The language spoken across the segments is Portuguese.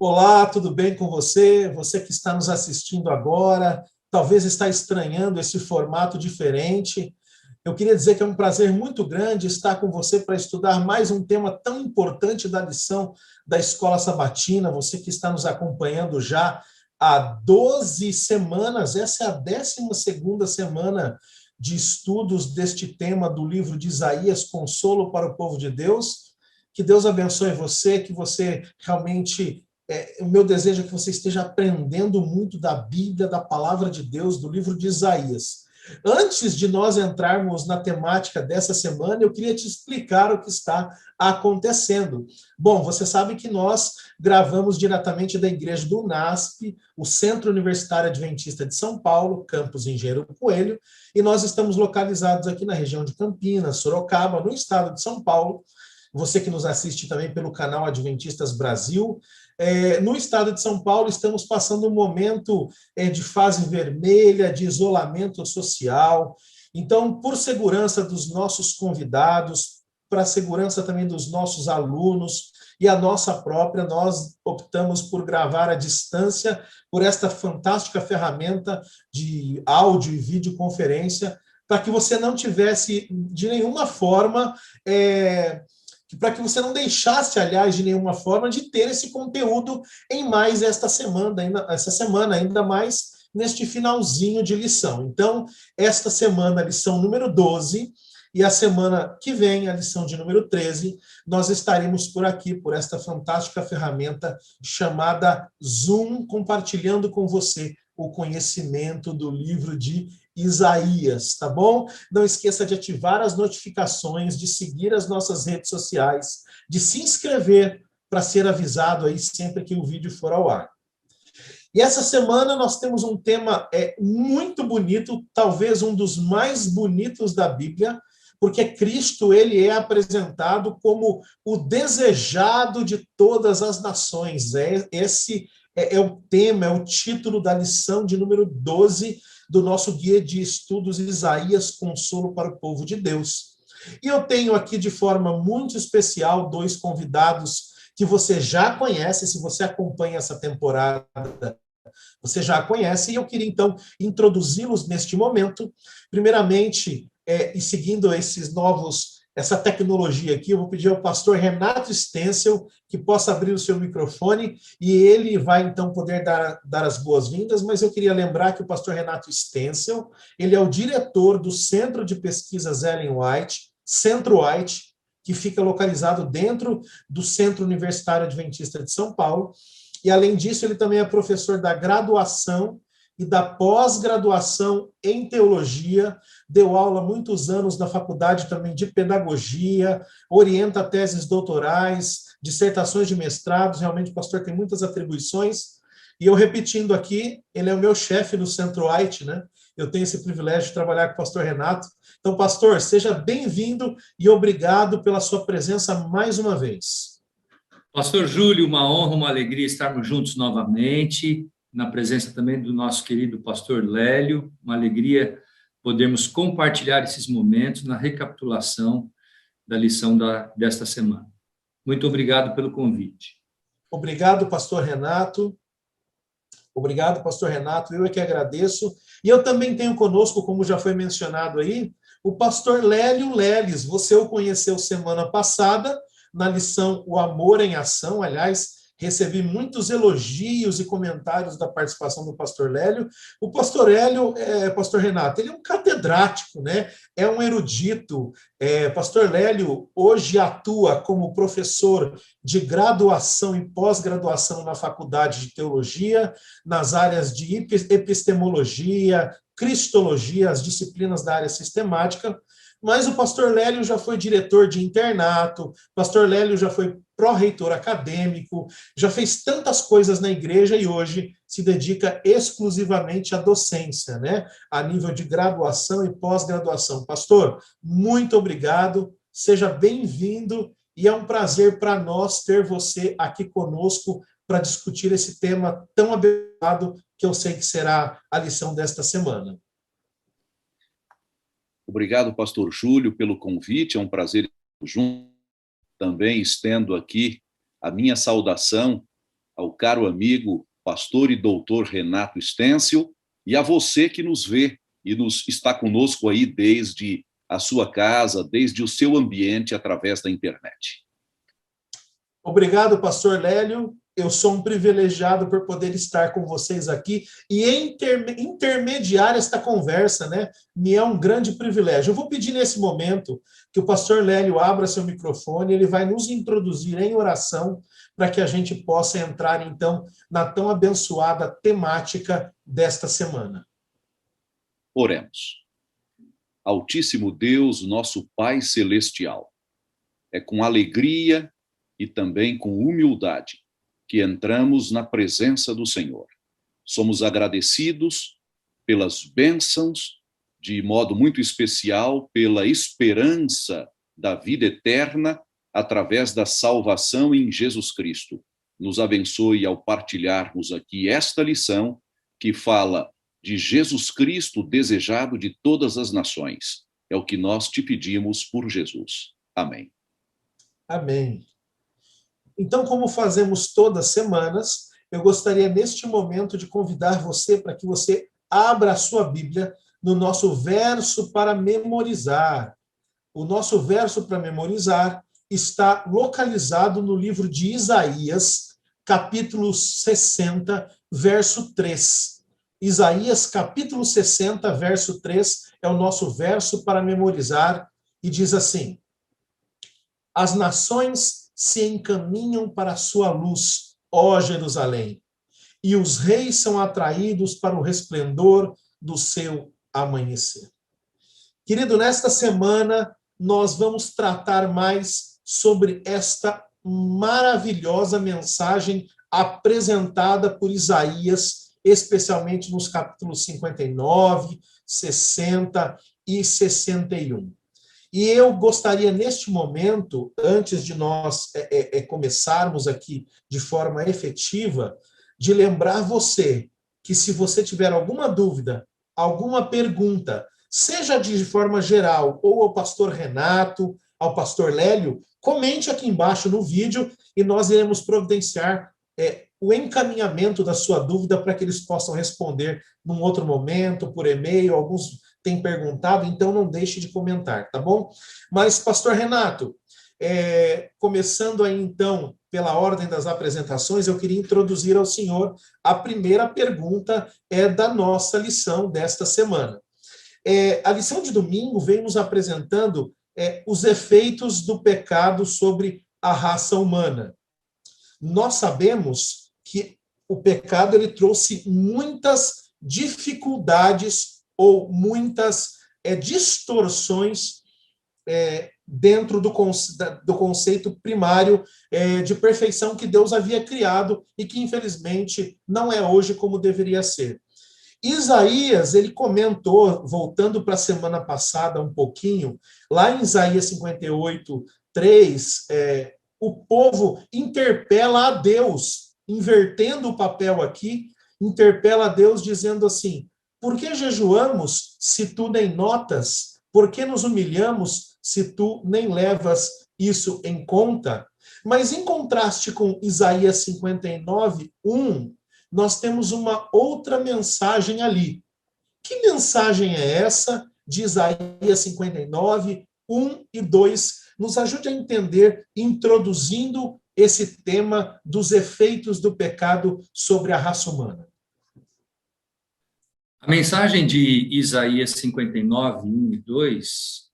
Olá, tudo bem com você? Você que está nos assistindo agora, talvez está estranhando esse formato diferente. Eu queria dizer que é um prazer muito grande estar com você para estudar mais um tema tão importante da lição da Escola Sabatina. Você que está nos acompanhando já há 12 semanas, essa é a 12ª semana de estudos deste tema do livro de Isaías, Consolo para o Povo de Deus. Que Deus abençoe você, que você realmente o meu desejo é que você esteja aprendendo muito da Bíblia, da palavra de Deus, do livro de Isaías. Antes de nós entrarmos na temática dessa semana, eu queria te explicar o que está acontecendo. Bom, você sabe que nós gravamos diretamente da igreja do UNASP, o Centro Universitário Adventista de São Paulo, campus Engenheiro Coelho, e nós estamos localizados aqui na região de Campinas, Sorocaba, no estado de São Paulo. Você que nos assiste também pelo canal Adventistas Brasil. No estado de São Paulo, estamos passando um momento de fase vermelha, de isolamento social. Então, por segurança dos nossos convidados, para a segurança também dos nossos alunos e a nossa própria, nós optamos por gravar à distância por esta fantástica ferramenta de áudio e videoconferência, para que você não tivesse, de nenhuma forma, para que você não deixasse, aliás, de nenhuma forma, de ter esse conteúdo em mais essa semana, ainda mais neste finalzinho de lição. Então, esta semana, a lição número 12, e a semana que vem, a lição de número 13, nós estaremos por aqui, por esta fantástica ferramenta chamada Zoom, compartilhando com você o conhecimento do livro de Isaías, tá bom? Não esqueça de ativar as notificações, de seguir as nossas redes sociais, de se inscrever para ser avisado aí sempre que o vídeo for ao ar. E essa semana nós temos um tema muito bonito, talvez um dos mais bonitos da Bíblia, porque Cristo ele é apresentado como o desejado de todas as nações. Esse é o tema, é o título da lição de número 12 do nosso guia de estudos Isaías, Consolo para o Povo de Deus. E eu tenho aqui de forma muito especial 2 convidados que você já conhece, se você acompanha essa temporada, você já conhece, e eu queria então introduzi-los neste momento. Primeiramente, e seguindo essa tecnologia aqui, eu vou pedir ao pastor Renato Stencel que possa abrir o seu microfone e ele vai, então, poder dar as boas-vindas, mas eu queria lembrar que o pastor Renato Stencel, ele é o diretor do Centro de Pesquisas Ellen White, Centro White, que fica localizado dentro do Centro Universitário Adventista de São Paulo, e, além disso, ele também é professor da graduação e da pós-graduação em teologia, deu aula há muitos anos na faculdade também de pedagogia, orienta teses doutorais, dissertações de mestrados, realmente o pastor tem muitas atribuições, e eu repetindo aqui, ele é o meu chefe no Centro White, né? Eu tenho esse privilégio de trabalhar com o pastor Renato. Então, pastor, seja bem-vindo e obrigado pela sua presença mais uma vez. Pastor Júlio, uma honra, uma alegria estarmos juntos novamente, na presença também do nosso querido pastor Lélio, uma alegria podermos compartilhar esses momentos na recapitulação da lição desta semana. Muito obrigado pelo convite. Obrigado, pastor Renato. Obrigado, pastor Renato, eu é que agradeço. E eu também tenho conosco, como já foi mencionado aí, o pastor Lélio Leles. Você o conheceu semana passada, na lição O Amor em Ação. Aliás, recebi muitos elogios e comentários da participação do pastor Lélio. O pastor Lélio, pastor Renato, ele é um catedrático, né? É um erudito. Pastor Lélio hoje atua como professor de graduação e pós-graduação na Faculdade de Teologia, nas áreas de epistemologia, cristologia, as disciplinas da área sistemática. Mas o pastor Lélio já foi diretor de internato, pastor Lélio já foi pró-reitor acadêmico, já fez tantas coisas na igreja e hoje se dedica exclusivamente à docência, né? A nível de graduação e pós-graduação. Pastor, muito obrigado, seja bem-vindo e é um prazer para nós ter você aqui conosco para discutir esse tema tão abençoado que eu sei que será a lição desta semana. Obrigado, pastor Júlio, pelo convite, é um prazer estar junto. Também estendo aqui a minha saudação ao caro amigo, pastor e doutor Renato Stencil, e a você que nos vê e está conosco aí desde a sua casa, desde o seu ambiente, através da internet. Obrigado, pastor Lélio. Eu sou um privilegiado por poder estar com vocês aqui e intermediar esta conversa, né? Me é um grande privilégio. Eu vou pedir nesse momento que o pastor Lélio abra seu microfone, ele vai nos introduzir em oração para que a gente possa entrar, então, na tão abençoada temática desta semana. Oremos. Altíssimo Deus, nosso Pai Celestial, é com alegria e também com humildade que entramos na presença do Senhor. Somos agradecidos pelas bênçãos, de modo muito especial, pela esperança da vida eterna através da salvação em Jesus Cristo. Nos abençoe ao partilharmos aqui esta lição que fala de Jesus Cristo desejado de todas as nações. É o que nós te pedimos por Jesus. Amém. Amém. Então, como fazemos todas as semanas, eu gostaria neste momento de convidar você para que você abra a sua Bíblia no nosso verso para memorizar. O nosso verso para memorizar está localizado no livro de Isaías, capítulo 60, verso 3. Isaías, capítulo 60, verso 3, é o nosso verso para memorizar, e diz assim: as nações se encaminham para a sua luz, ó Jerusalém, e os reis são atraídos para o resplendor do seu amanhecer. Querido, nesta semana nós vamos tratar mais sobre esta maravilhosa mensagem apresentada por Isaías, especialmente nos capítulos 59, 60 e 61. E eu gostaria, neste momento, antes de nós começarmos aqui de forma efetiva, de lembrar você que, se você tiver alguma dúvida, alguma pergunta, seja de forma geral ou ao pastor Renato, ao pastor Lélio, comente aqui embaixo no vídeo e nós iremos providenciar o encaminhamento da sua dúvida para que eles possam responder num outro momento, por e-mail. Alguns têm perguntado, então não deixe de comentar, tá bom? Mas, pastor Renato, começando aí então pela ordem das apresentações, eu queria introduzir ao senhor a primeira pergunta da nossa lição desta semana. A lição de domingo vem nos apresentando os efeitos do pecado sobre a raça humana. Nós sabemos que o pecado ele trouxe muitas dificuldades ou muitas distorções dentro do conceito primário de perfeição que Deus havia criado e que, infelizmente, não é hoje como deveria ser. Isaías, ele comentou, voltando para a semana passada um pouquinho, lá em Isaías 58, 3, o povo interpela a Deus, invertendo o papel aqui, interpela a Deus dizendo assim: por que jejuamos se tu nem notas? Por que nos humilhamos se tu nem levas isso em conta? Mas em contraste com Isaías 59, 1, nós temos uma outra mensagem ali. Que mensagem é essa de Isaías 59, 1 e 2? Nos ajude a entender, introduzindo esse tema dos efeitos do pecado sobre a raça humana. A mensagem de Isaías 59, 1 e 2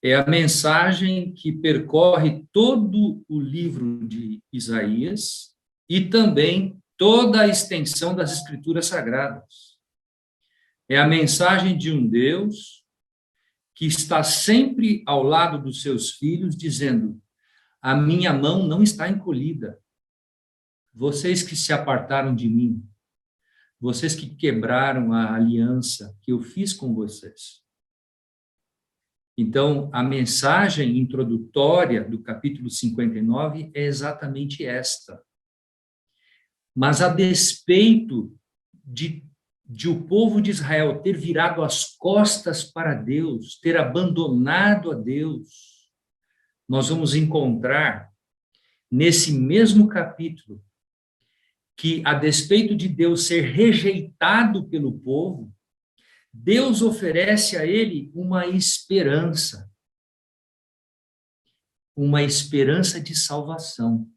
é a mensagem que percorre todo o livro de Isaías e também toda a extensão das Escrituras Sagradas. É a mensagem de um Deus que está sempre ao lado dos seus filhos, dizendo: a minha mão não está encolhida. Vocês que se apartaram de mim, vocês que quebraram a aliança que eu fiz com vocês. Então, a mensagem introdutória do capítulo 59 é exatamente esta. Mas a despeito de o povo de Israel ter virado as costas para Deus, ter abandonado a Deus, nós vamos encontrar nesse mesmo capítulo que, a despeito de Deus ser rejeitado pelo povo, Deus oferece a ele uma esperança de salvação,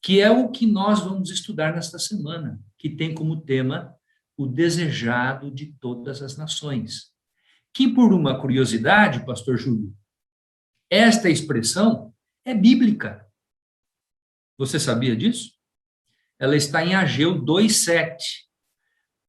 que é o que nós vamos estudar nesta semana, que tem como tema o desejado de todas as nações. Que, por uma curiosidade, pastor Júlio, esta expressão é bíblica. Você sabia disso? Ela está em Ageu 2:7.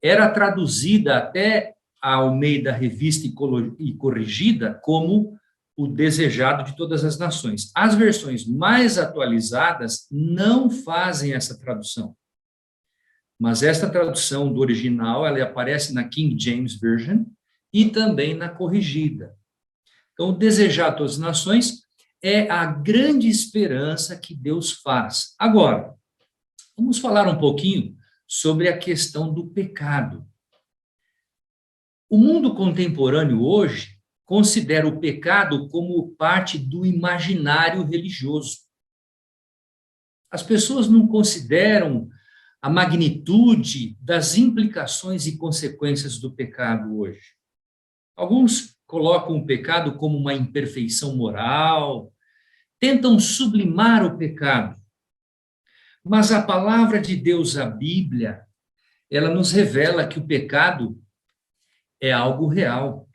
Era traduzida até a Almeida Revista e Corrigida como o desejado de todas as nações. As versões mais atualizadas não fazem essa tradução. Mas esta tradução do original, ela aparece na King James Version e também na corrigida. Então, o desejar de todas as nações é a grande esperança que Deus faz. Agora, vamos falar um pouquinho sobre a questão do pecado. O mundo contemporâneo hoje considera o pecado como parte do imaginário religioso. As pessoas não consideram a magnitude das implicações e consequências do pecado hoje. Alguns colocam o pecado como uma imperfeição moral, tentam sublimar o pecado. Mas a palavra de Deus, a Bíblia, ela nos revela que o pecado é algo real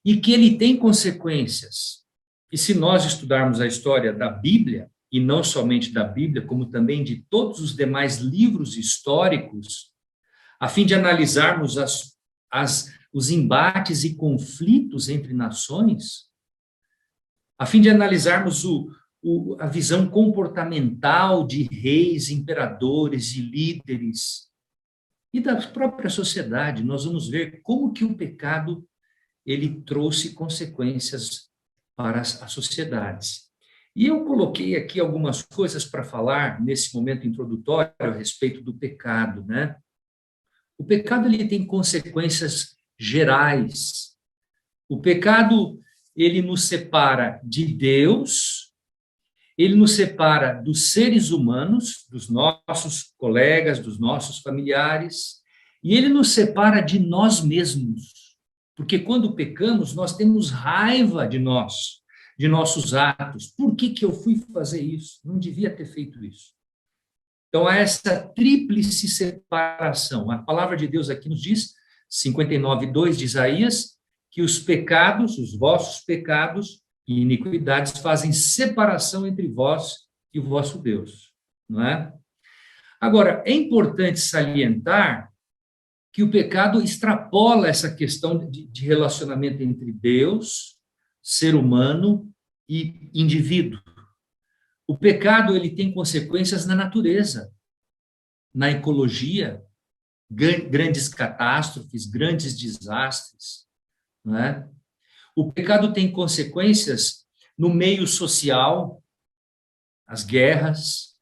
e que ele tem consequências. E se nós estudarmos a história da Bíblia, e não somente da Bíblia, como também de todos os demais livros históricos, a fim de analisarmos os embates e conflitos entre nações, a fim de analisarmos a visão comportamental de reis, imperadores e líderes, e da própria sociedade, nós vamos ver como que o pecado ele trouxe consequências para as sociedades. E eu coloquei aqui algumas coisas para falar nesse momento introdutório a respeito do pecado, né? O pecado ele tem consequências gerais. O pecado ele nos separa de Deus, ele nos separa dos seres humanos, dos nossos colegas, dos nossos familiares, e ele nos separa de nós mesmos. Porque quando pecamos, nós temos raiva de nós, de nossos atos. Por que eu fui fazer isso? Não devia ter feito isso. Então, há essa tríplice separação. A palavra de Deus aqui nos diz, 59:2 de Isaías, que os pecados, os vossos pecados e iniquidades fazem separação entre vós e o vosso Deus, não é? Agora, é importante salientar que o pecado extrapola essa questão de relacionamento entre Deus, ser humano e indivíduo. O pecado ele tem consequências na natureza, na ecologia, grandes catástrofes, grandes desastres, não é? O pecado tem consequências no meio social, as guerras,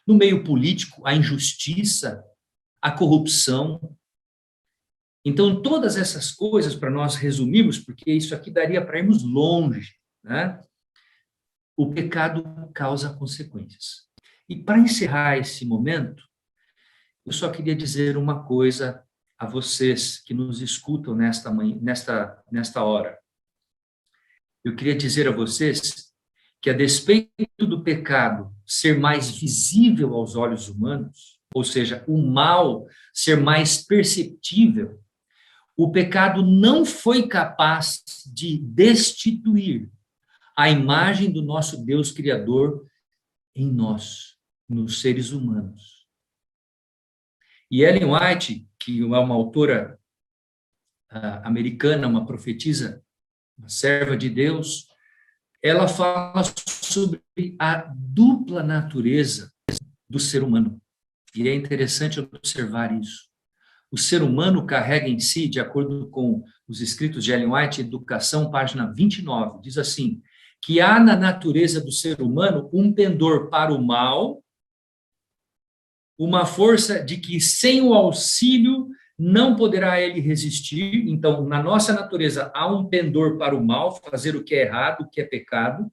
no meio político, a injustiça, a corrupção. Então, todas essas coisas, para nós resumirmos, porque isso aqui daria para irmos longe, né? O pecado causa consequências. E para encerrar esse momento, eu só queria dizer uma coisa a vocês que nos escutam nesta hora. Eu queria dizer a vocês que, a despeito do pecado ser mais visível aos olhos humanos, ou seja, o mal ser mais perceptível, o pecado não foi capaz de destituir a imagem do nosso Deus Criador em nós, nos seres humanos. E Ellen White, que é uma autora americana, uma profetisa, uma serva de Deus, ela fala sobre a dupla natureza do ser humano. E é interessante observar isso. O ser humano carrega em si, de acordo com os escritos de Ellen White, Educação, página 29, diz assim, que há na natureza do ser humano um pendor para o mal, uma força de que sem o auxílio não poderá ele resistir. Então, na nossa natureza há um pendor para o mal, fazer o que é errado, o que é pecado,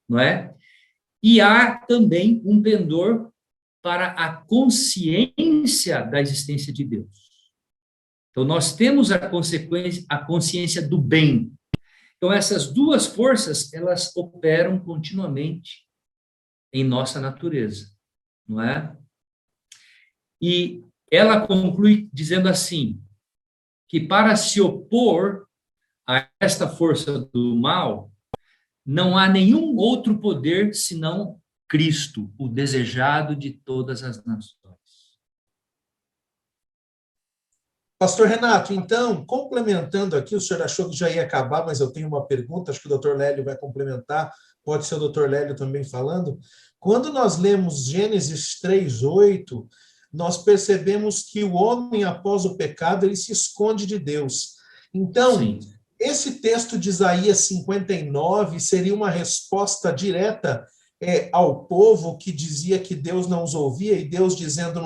não é? E há também um pendor para a consciência da existência de Deus. Então, nós temos a consciência do bem. Então, essas duas forças, elas operam continuamente em nossa natureza, não é? E ela conclui dizendo assim, que para se opor a esta força do mal, não há nenhum outro poder senão Cristo, o desejado de todas as nações. Pastor Renato, então, complementando aqui, o senhor achou que já ia acabar, mas eu tenho uma pergunta, acho que o doutor Lélio vai complementar, pode ser o doutor Lélio também falando. Quando nós lemos Gênesis 3:8, nós percebemos que o homem, após o pecado, ele se esconde de Deus. Então, Sim. esse texto de Isaías 59 seria uma resposta direta ao povo que dizia que Deus não os ouvia, e Deus dizendo,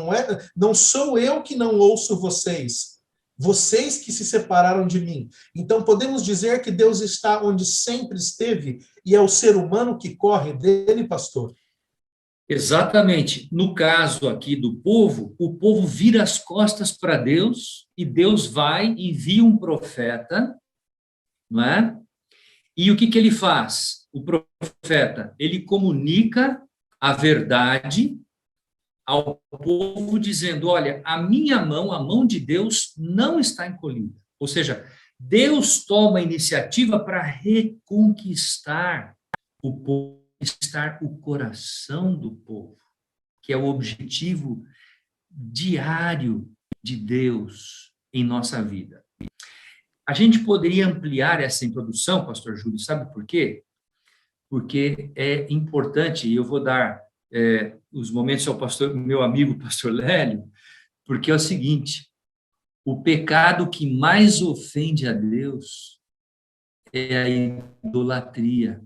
não sou eu que não ouço vocês que se separaram de mim. Então, podemos dizer que Deus está onde sempre esteve e é o ser humano que corre dele, pastor? Exatamente. No caso aqui do povo, o povo vira as costas para Deus e Deus vai e envia um profeta, não é? E o que ele faz? O profeta, ele comunica a verdade ao povo dizendo, olha, a minha mão, a mão de Deus não está encolhida. Ou seja, Deus toma a iniciativa para reconquistar o povo, conquistar o coração do povo, que é o objetivo diário de Deus em nossa vida. A gente poderia ampliar essa introdução, pastor Júlio, sabe por quê? Porque é importante, e eu vou dar os momentos ao meu amigo pastor Lélio, porque é o seguinte, o pecado que mais ofende a Deus é a idolatria,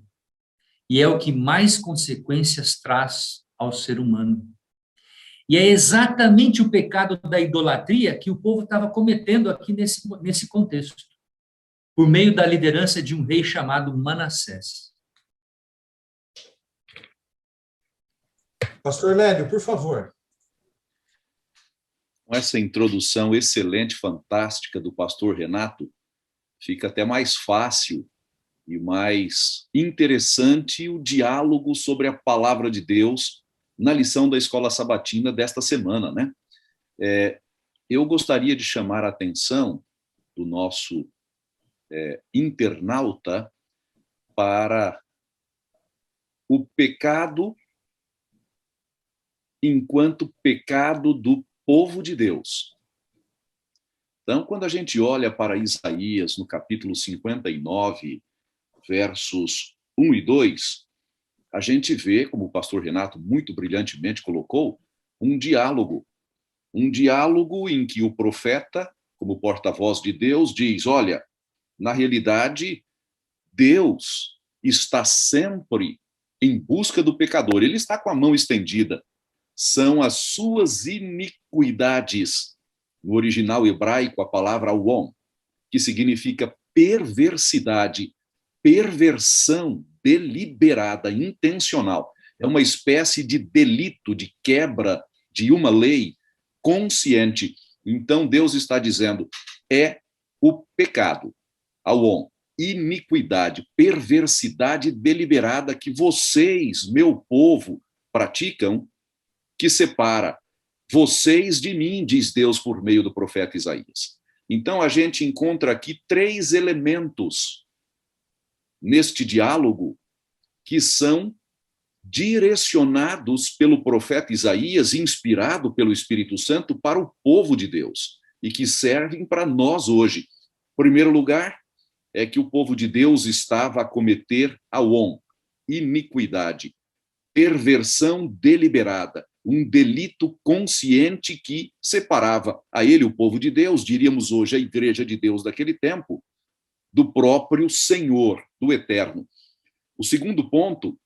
e é o que mais consequências traz ao ser humano. E é exatamente o pecado da idolatria que o povo estava cometendo aqui nesse contexto, por meio da liderança de um rei chamado Manassés. Pastor Lélio, por favor. Com essa introdução excelente, fantástica do pastor Renato, fica até mais fácil e mais interessante o diálogo sobre a palavra de Deus na lição da Escola Sabatina desta semana, né? Eu gostaria de chamar a atenção do nosso internauta para o pecado enquanto pecado do povo de Deus. Então, quando a gente olha para Isaías, no capítulo 59, versos 1 e 2, a gente vê, como o pastor Renato muito brilhantemente colocou, um diálogo em que o profeta, como porta-voz de Deus, diz, olha, na realidade, Deus está sempre em busca do pecador, ele está com a mão estendida, são as suas iniquidades, no original hebraico a palavra awon, que significa perversidade, perversão deliberada, intencional. É uma espécie de delito, de quebra de uma lei consciente. Então, Deus está dizendo, é o pecado, awon, iniquidade, perversidade deliberada que vocês, meu povo, praticam, que separa vocês de mim, diz Deus por meio do profeta Isaías. Então, a gente encontra aqui 3 elementos neste diálogo que são direcionados pelo profeta Isaías, inspirado pelo Espírito Santo, para o povo de Deus e que servem para nós hoje. Em primeiro lugar, é que o povo de Deus estava a cometer awon, iniquidade, perversão deliberada, um delito consciente que separava a ele, o povo de Deus, diríamos hoje a igreja de Deus daquele tempo, do próprio Senhor, do Eterno. O segundo ponto,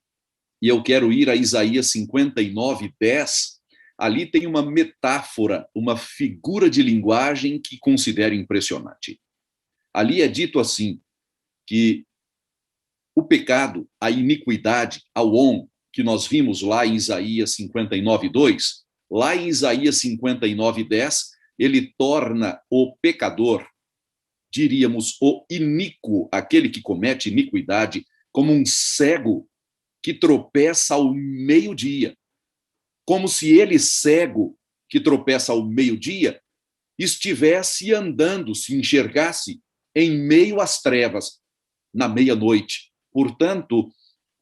e eu quero ir a Isaías 59, 10, ali tem uma metáfora, uma figura de linguagem que considero impressionante. Ali é dito assim, que o pecado, a iniquidade, awon, que nós vimos lá em Isaías 59, 2, Lá em Isaías 59:10, ele torna o pecador, diríamos, o iníquo, aquele que comete iniquidade, como um cego que tropeça ao meio-dia. Como se ele, cego, que tropeça ao meio-dia, estivesse andando, se enxergasse em meio às trevas, na meia-noite. Portanto,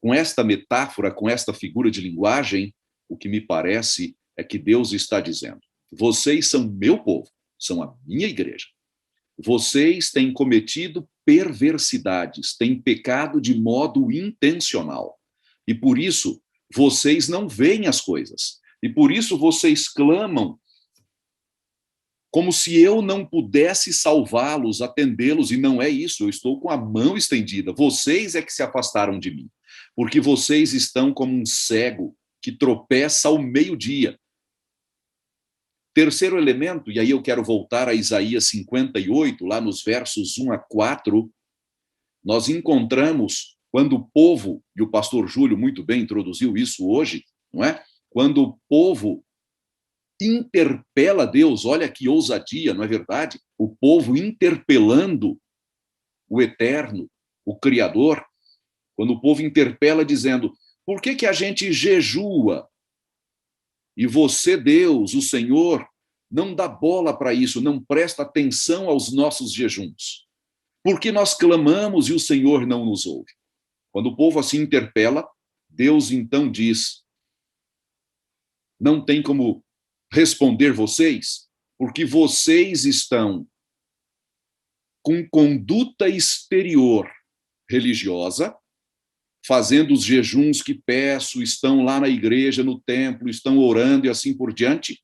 com esta metáfora, com esta figura de linguagem, o que me parece é que Deus está dizendo: vocês são meu povo, são a minha igreja. Vocês têm cometido perversidades, têm pecado de modo intencional. E por isso, vocês não veem as coisas. E por isso vocês clamam como se eu não pudesse salvá-los, atendê-los, e não é isso, eu estou com a mão estendida. Vocês é que se afastaram de mim, porque vocês estão como um cego que tropeça ao meio-dia. Terceiro elemento, e aí eu quero voltar a Isaías 58, lá nos versos 1 a 4, nós encontramos, quando o povo, e o pastor Júlio muito bem introduziu isso hoje, não é? Quando o povo interpela Deus, olha que ousadia, não é verdade? O povo interpelando o Eterno, o Criador, quando o povo interpela dizendo: por que a gente jejua? E você, Deus, o Senhor, não dá bola para isso, não presta atenção aos nossos jejuns. Porque nós clamamos e o Senhor não nos ouve. Quando o povo assim interpela, Deus então diz: não tem como responder vocês, porque vocês estão com conduta exterior religiosa, fazendo os jejuns que peço, estão lá na igreja, no templo, estão orando e assim por diante,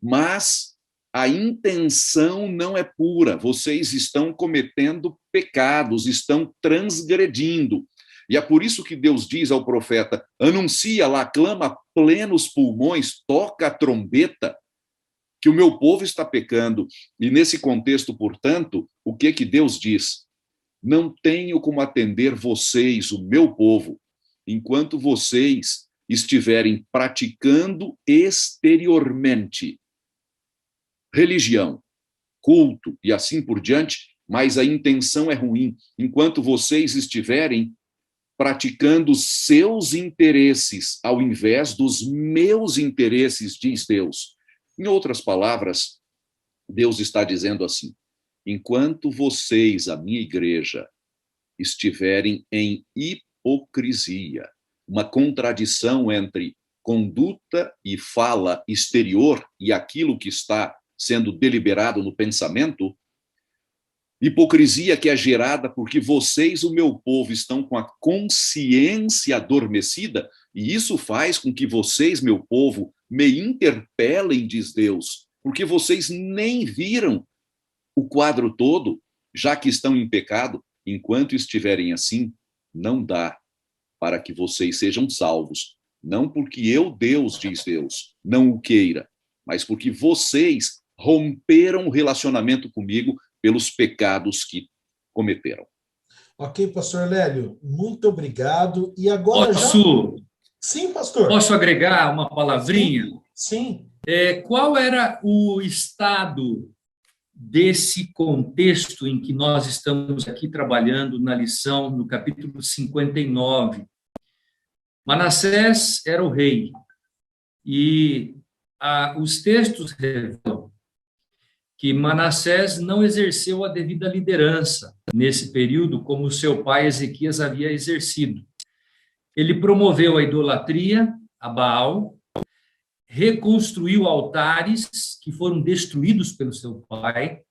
mas a intenção não é pura, vocês estão cometendo pecados, estão transgredindo. E é por isso que Deus diz ao profeta: anuncia lá, clama a plenos pulmões, toca a trombeta, que o meu povo está pecando. E nesse contexto, portanto, o que Deus diz? Não tenho como atender vocês, o meu povo, enquanto vocês estiverem praticando exteriormente religião, culto e assim por diante, mas a intenção é ruim. Enquanto vocês estiverem praticando seus interesses ao invés dos meus interesses, diz Deus. Em outras palavras, Deus está dizendo assim: enquanto vocês, a minha igreja, estiverem em hipocrisia, uma contradição entre conduta e fala exterior e aquilo que está sendo deliberado no pensamento, hipocrisia que é gerada porque vocês, o meu povo, estão com a consciência adormecida, e isso faz com que vocês, meu povo, me interpelem, diz Deus, porque vocês nem viram o quadro todo, já que estão em pecado. Enquanto estiverem assim, não dá para que vocês sejam salvos. Não porque eu, Deus, diz Deus, não o queira, mas porque vocês romperam o relacionamento comigo pelos pecados que cometeram. Ok, pastor Lélio, muito obrigado. E agora Sim, pastor. Posso agregar uma palavrinha? Sim. Qual era o estado desse contexto em que nós estamos aqui trabalhando na lição, no capítulo 59? Manassés era o rei, e os textos revelam que Manassés não exerceu a devida liderança nesse período, como seu pai Ezequias havia exercido. Ele promoveu a idolatria a Baal, reconstruiu altares que foram destruídos pelo seu pai,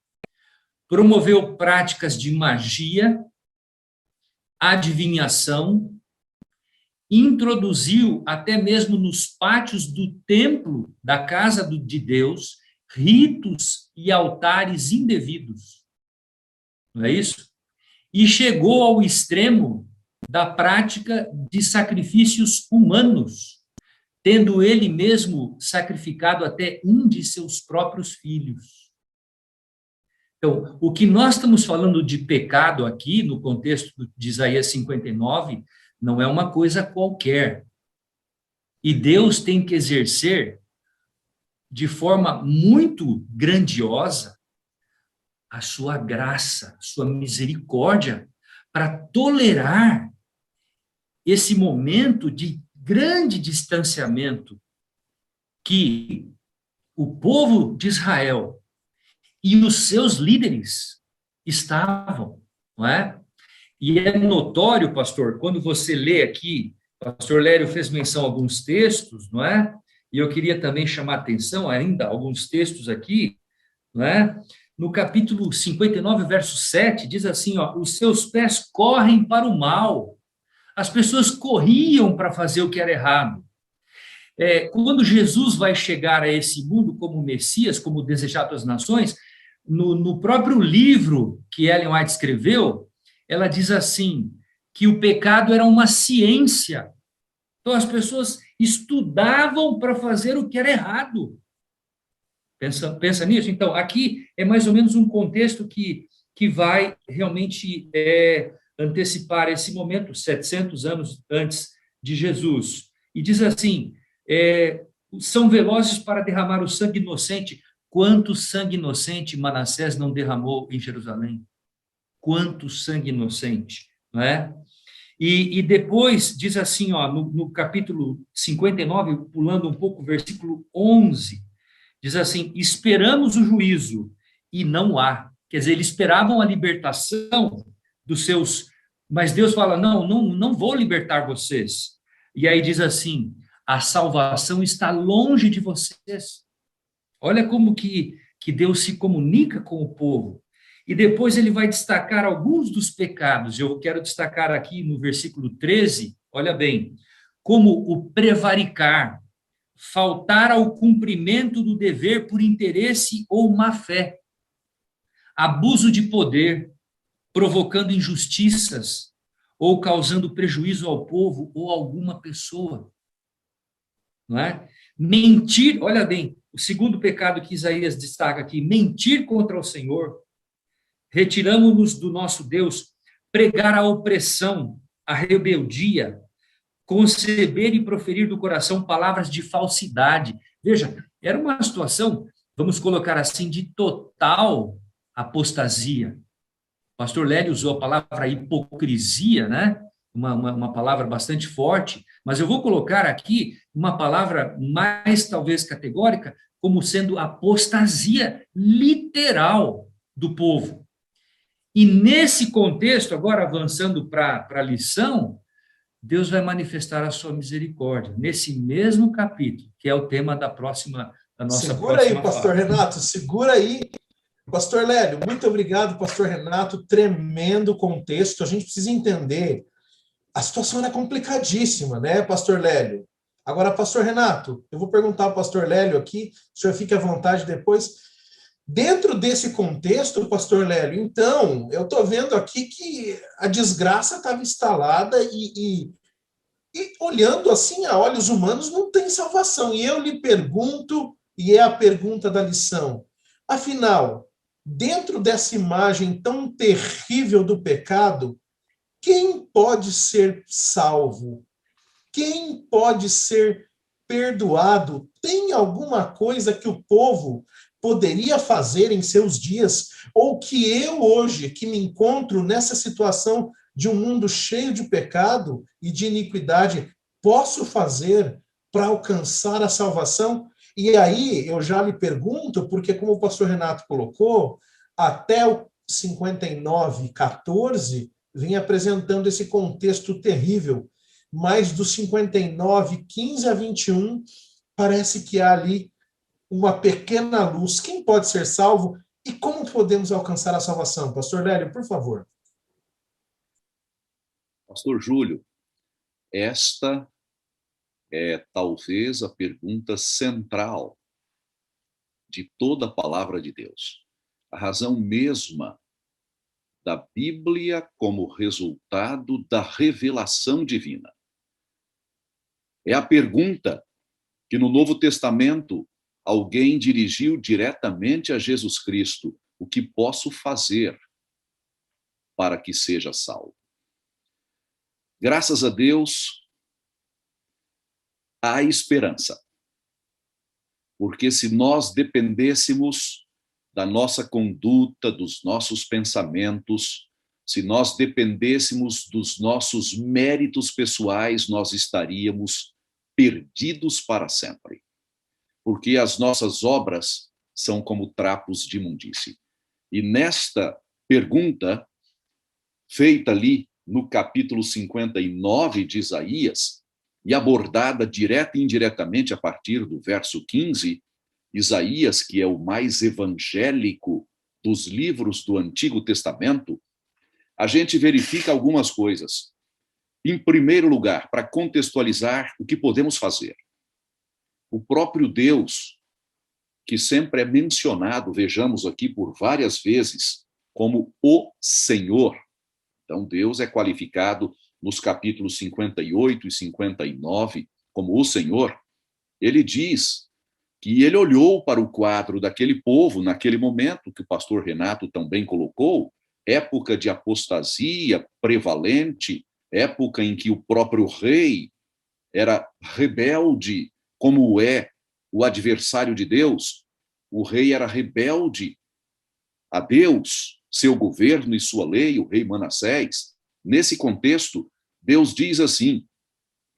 promoveu práticas de magia, adivinhação, introduziu até mesmo nos pátios do templo da casa de Deus ritos e altares indevidos. Não é isso? E chegou ao extremo da prática de sacrifícios humanos, tendo ele mesmo sacrificado até um de seus próprios filhos. Então, o que nós estamos falando de pecado aqui, no contexto de Isaías 59, não é uma coisa qualquer. E Deus tem que exercer de forma muito grandiosa a sua graça, a sua misericórdia, para tolerar esse momento de grande distanciamento que o povo de Israel e os seus líderes estavam, não é? E é notório, pastor, quando você lê aqui, o pastor Lélio fez menção a alguns textos, não é? E eu queria também chamar a atenção ainda a alguns textos aqui, não é? No capítulo 59, verso 7, diz assim, ó, os seus pés correm para o mal. As pessoas corriam para fazer o que era errado. Quando Jesus vai chegar a esse mundo como Messias, como desejado das nações, no próprio livro que Ellen White escreveu, ela diz assim, que o pecado era uma ciência. Então, as pessoas estudavam para fazer o que era errado. Pensa nisso? Então, aqui é mais ou menos um contexto que vai realmente antecipar esse momento, 700 anos antes de Jesus. E diz assim, são velozes para derramar o sangue inocente. Quanto sangue inocente Manassés não derramou em Jerusalém? Quanto sangue inocente, não é? E depois diz assim, ó, no capítulo 59, pulando um pouco, versículo 11, diz assim, esperamos o juízo e não há. Quer dizer, eles esperavam a libertação dos seus, mas Deus fala, não vou libertar vocês. E aí diz assim, a salvação está longe de vocês. Olha como que Deus se comunica com o povo. E depois ele vai destacar alguns dos pecados. Eu quero destacar aqui no versículo 13, olha bem, como o prevaricar, faltar ao cumprimento do dever por interesse ou má fé, abuso de poder, provocando injustiças ou causando prejuízo ao povo ou a alguma pessoa. Não é? Mentir, olha bem, o segundo pecado que Isaías destaca aqui, mentir contra o Senhor, retiramos-nos do nosso Deus, pregar a opressão, a rebeldia, conceber e proferir do coração palavras de falsidade. Veja, era uma situação, vamos colocar assim, de total apostasia. O pastor Lélio usou a palavra hipocrisia, né? Uma palavra bastante forte, mas eu vou colocar aqui uma palavra mais talvez categórica, como sendo apostasia literal do povo. E nesse contexto, agora avançando para a lição, Deus vai manifestar a sua misericórdia, nesse mesmo capítulo, que é o tema da nossa Segura aí, próxima pastor fala. Renato, segura aí. Pastor Lélio, muito obrigado, pastor Renato, tremendo contexto. A gente precisa entender, a situação é complicadíssima, né, pastor Lélio? Agora, pastor Renato, eu vou perguntar ao pastor Lélio aqui, o senhor fique à vontade depois. Dentro desse contexto, pastor Lélio, então, eu estou vendo aqui que a desgraça estava instalada e olhando assim a olhos humanos não tem salvação. E eu lhe pergunto, e é a pergunta da lição, afinal, dentro dessa imagem tão terrível do pecado, quem pode ser salvo? Quem pode ser perdoado? Tem alguma coisa que o povo poderia fazer em seus dias, ou que eu hoje, que me encontro nessa situação de um mundo cheio de pecado e de iniquidade, posso fazer para alcançar a salvação? E aí eu já lhe pergunto, porque como o pastor Renato colocou, até o 59:14 vem apresentando esse contexto terrível, mas do 59:15 a 21, parece que há ali uma pequena luz. Quem pode ser salvo e como podemos alcançar a salvação? Pastor Lélio, por favor. Pastor Júlio, esta é talvez a pergunta central de toda a palavra de Deus. A razão mesma da Bíblia como resultado da revelação divina. É a pergunta que no Novo Testamento alguém dirigiu diretamente a Jesus Cristo: o que posso fazer para que seja salvo? Graças a Deus, há esperança. Porque se nós dependêssemos da nossa conduta, dos nossos pensamentos, se nós dependêssemos dos nossos méritos pessoais, nós estaríamos perdidos para sempre. Porque as nossas obras são como trapos de imundície. E nesta pergunta, feita ali no capítulo 59 de Isaías, e abordada direta e indiretamente a partir do verso 15, Isaías, que é o mais evangélico dos livros do Antigo Testamento, a gente verifica algumas coisas. Em primeiro lugar, para contextualizar o que podemos fazer. O próprio Deus, que sempre é mencionado, vejamos aqui por várias vezes, como o Senhor. Então, Deus é qualificado nos capítulos 58 e 59 como o Senhor. Ele diz que ele olhou para o quadro daquele povo naquele momento, que o pastor Renato também colocou, época de apostasia prevalente, época em que o próprio rei era rebelde, como é o adversário de Deus. O rei era rebelde a Deus, seu governo e sua lei, o rei Manassés. Nesse contexto, Deus diz assim,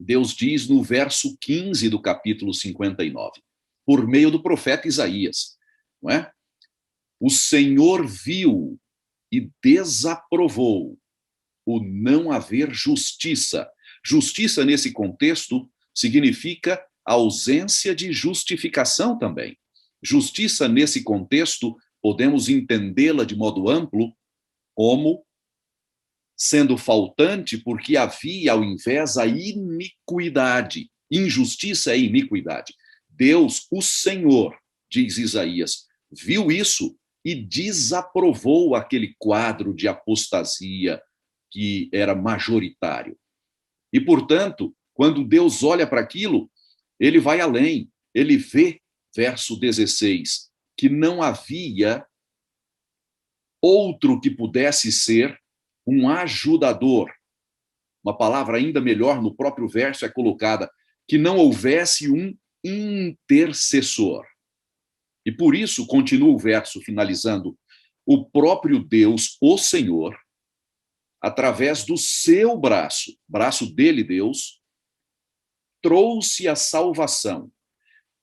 Deus diz no verso 15 do capítulo 59, por meio do profeta Isaías, não é? O Senhor viu e desaprovou o não haver justiça. Justiça, nesse contexto, significa ausência de justificação também. Justiça, nesse contexto, podemos entendê-la de modo amplo como sendo faltante porque havia, ao invés, a iniquidade. Injustiça é iniquidade. Deus, o Senhor, diz Isaías, viu isso e desaprovou aquele quadro de apostasia que era majoritário. E, portanto, quando Deus olha para aquilo, ele vai além. Ele vê, verso 16, que não havia outro que pudesse ser um ajudador. Uma palavra ainda melhor no próprio verso é colocada, que não houvesse um intercessor. E por isso, continua o verso finalizando, o próprio Deus, o Senhor, através do seu braço dele, Deus, trouxe a salvação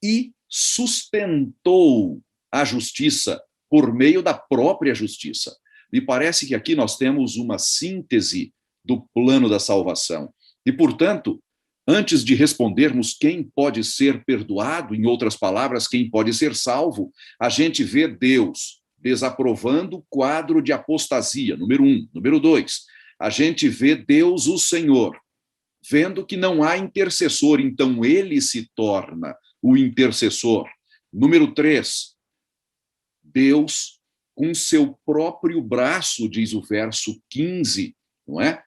e sustentou a justiça por meio da própria justiça. Me parece que aqui nós temos uma síntese do plano da salvação. E, portanto, antes de respondermos quem pode ser perdoado, em outras palavras, quem pode ser salvo, a gente vê Deus desaprovando o quadro de apostasia, número 1. Número 2, a gente vê Deus, o Senhor, vendo que não há intercessor, então ele se torna o intercessor. Número 3, Deus, com seu próprio braço, diz o verso 15, não é?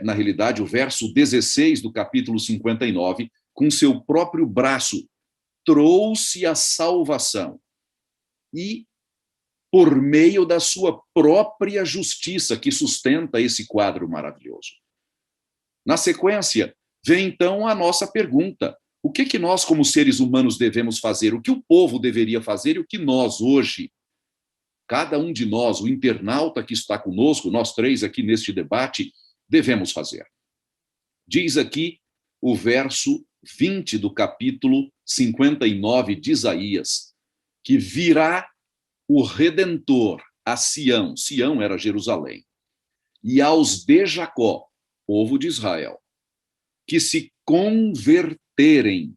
Na realidade, o verso 16 do capítulo 59, com seu próprio braço, trouxe a salvação e, por meio da sua própria justiça, que sustenta esse quadro maravilhoso. Na sequência, vem então a nossa pergunta. O que nós, como seres humanos, devemos fazer? O que o povo deveria fazer e o que nós, hoje, cada um de nós, o internauta que está conosco, nós três aqui neste debate, devemos fazer? Diz aqui o verso 20 do capítulo 59 de Isaías, que virá o Redentor a Sião, Sião era Jerusalém, e aos de Jacó, povo de Israel, que se converterem,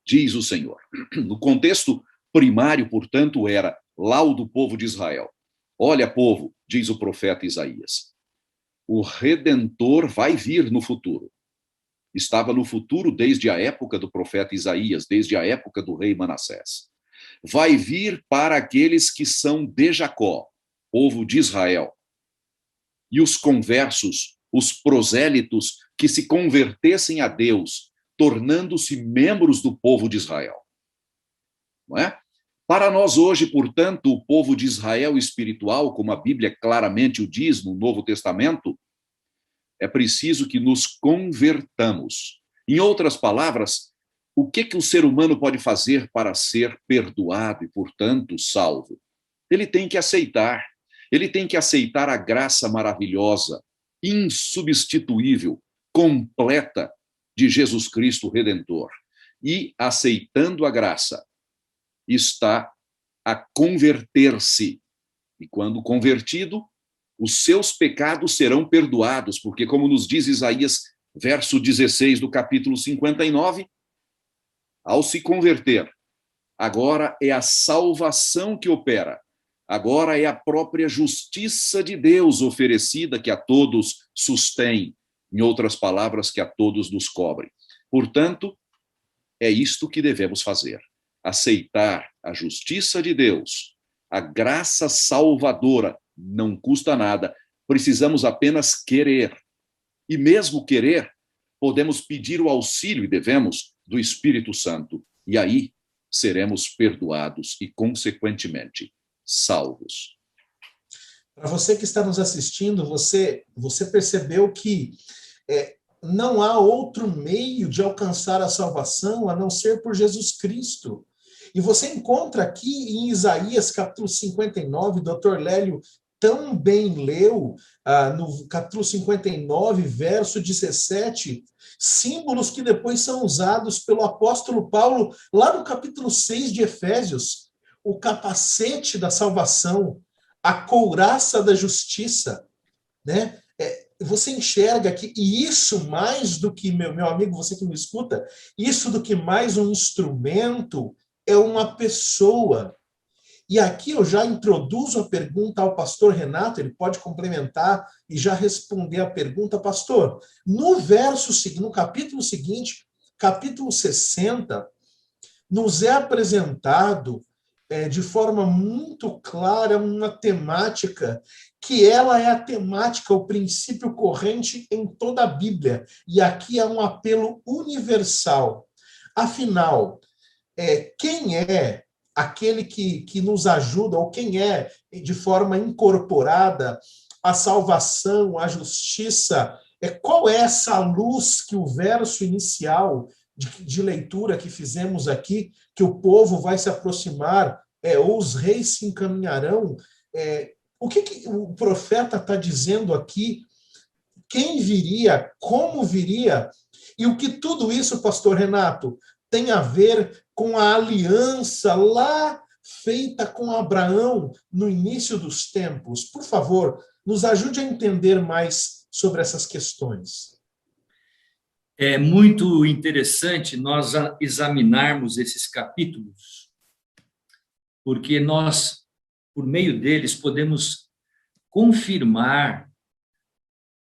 diz o Senhor. No contexto primário, portanto, era laudo do povo de Israel. Olha, povo, diz o profeta Isaías, o Redentor vai vir no futuro. Estava no futuro desde a época do profeta Isaías, desde a época do rei Manassés. Vai vir para aqueles que são de Jacó, povo de Israel. E os conversos, os prosélitos que se convertessem a Deus, tornando-se membros do povo de Israel. Não é? Para nós hoje, portanto, o povo de Israel espiritual, como a Bíblia claramente o diz no Novo Testamento, é preciso que nos convertamos. Em outras palavras, O que o ser humano pode fazer para ser perdoado e, portanto, salvo? Ele tem que aceitar. Ele tem que aceitar a graça maravilhosa, insubstituível, completa de Jesus Cristo Redentor. E, aceitando a graça, está a converter-se. E quando convertido, os seus pecados serão perdoados, porque, como nos diz Isaías, verso 16 do capítulo 59, ao se converter, agora é a salvação que opera, agora é a própria justiça de Deus oferecida que a todos sustém, em outras palavras, que a todos nos cobre. Portanto, é isto que devemos fazer: aceitar a justiça de Deus, a graça salvadora, não custa nada, precisamos apenas querer. E mesmo querer, podemos pedir o auxílio, e devemos, do Espírito Santo. E aí seremos perdoados e, consequentemente, salvos. Para você que está nos assistindo, você percebeu que não há outro meio de alcançar a salvação a não ser por Jesus Cristo. E você encontra aqui em Isaías, capítulo 59, Dr. Lélio tão bem leu, no capítulo 59, verso 17, símbolos que depois são usados pelo apóstolo Paulo, lá no capítulo 6 de Efésios: o capacete da salvação, a couraça da justiça, né? Você enxerga que, e isso mais do que, meu amigo, você que me escuta, isso do que mais um instrumento, é uma pessoa. E aqui eu já introduzo a pergunta ao pastor Renato, ele pode complementar e já responder a pergunta. Pastor, no capítulo seguinte, capítulo 60, nos é apresentado de forma muito clara uma temática, que ela é a temática, o princípio corrente em toda a Bíblia. E aqui é um apelo universal. Afinal, quem é aquele que nos ajuda, ou quem é, de forma incorporada, a salvação, a justiça? Qual é essa luz que o verso inicial de leitura que fizemos aqui, que o povo vai se aproximar, ou os reis se encaminharão? O que o profeta está dizendo aqui? Quem viria? Como viria? E o que tudo isso, pastor Renato, tem a ver com a aliança lá feita com Abraão no início dos tempos? Por favor, nos ajude a entender mais sobre essas questões. É muito interessante nós examinarmos esses capítulos, porque nós, por meio deles, podemos confirmar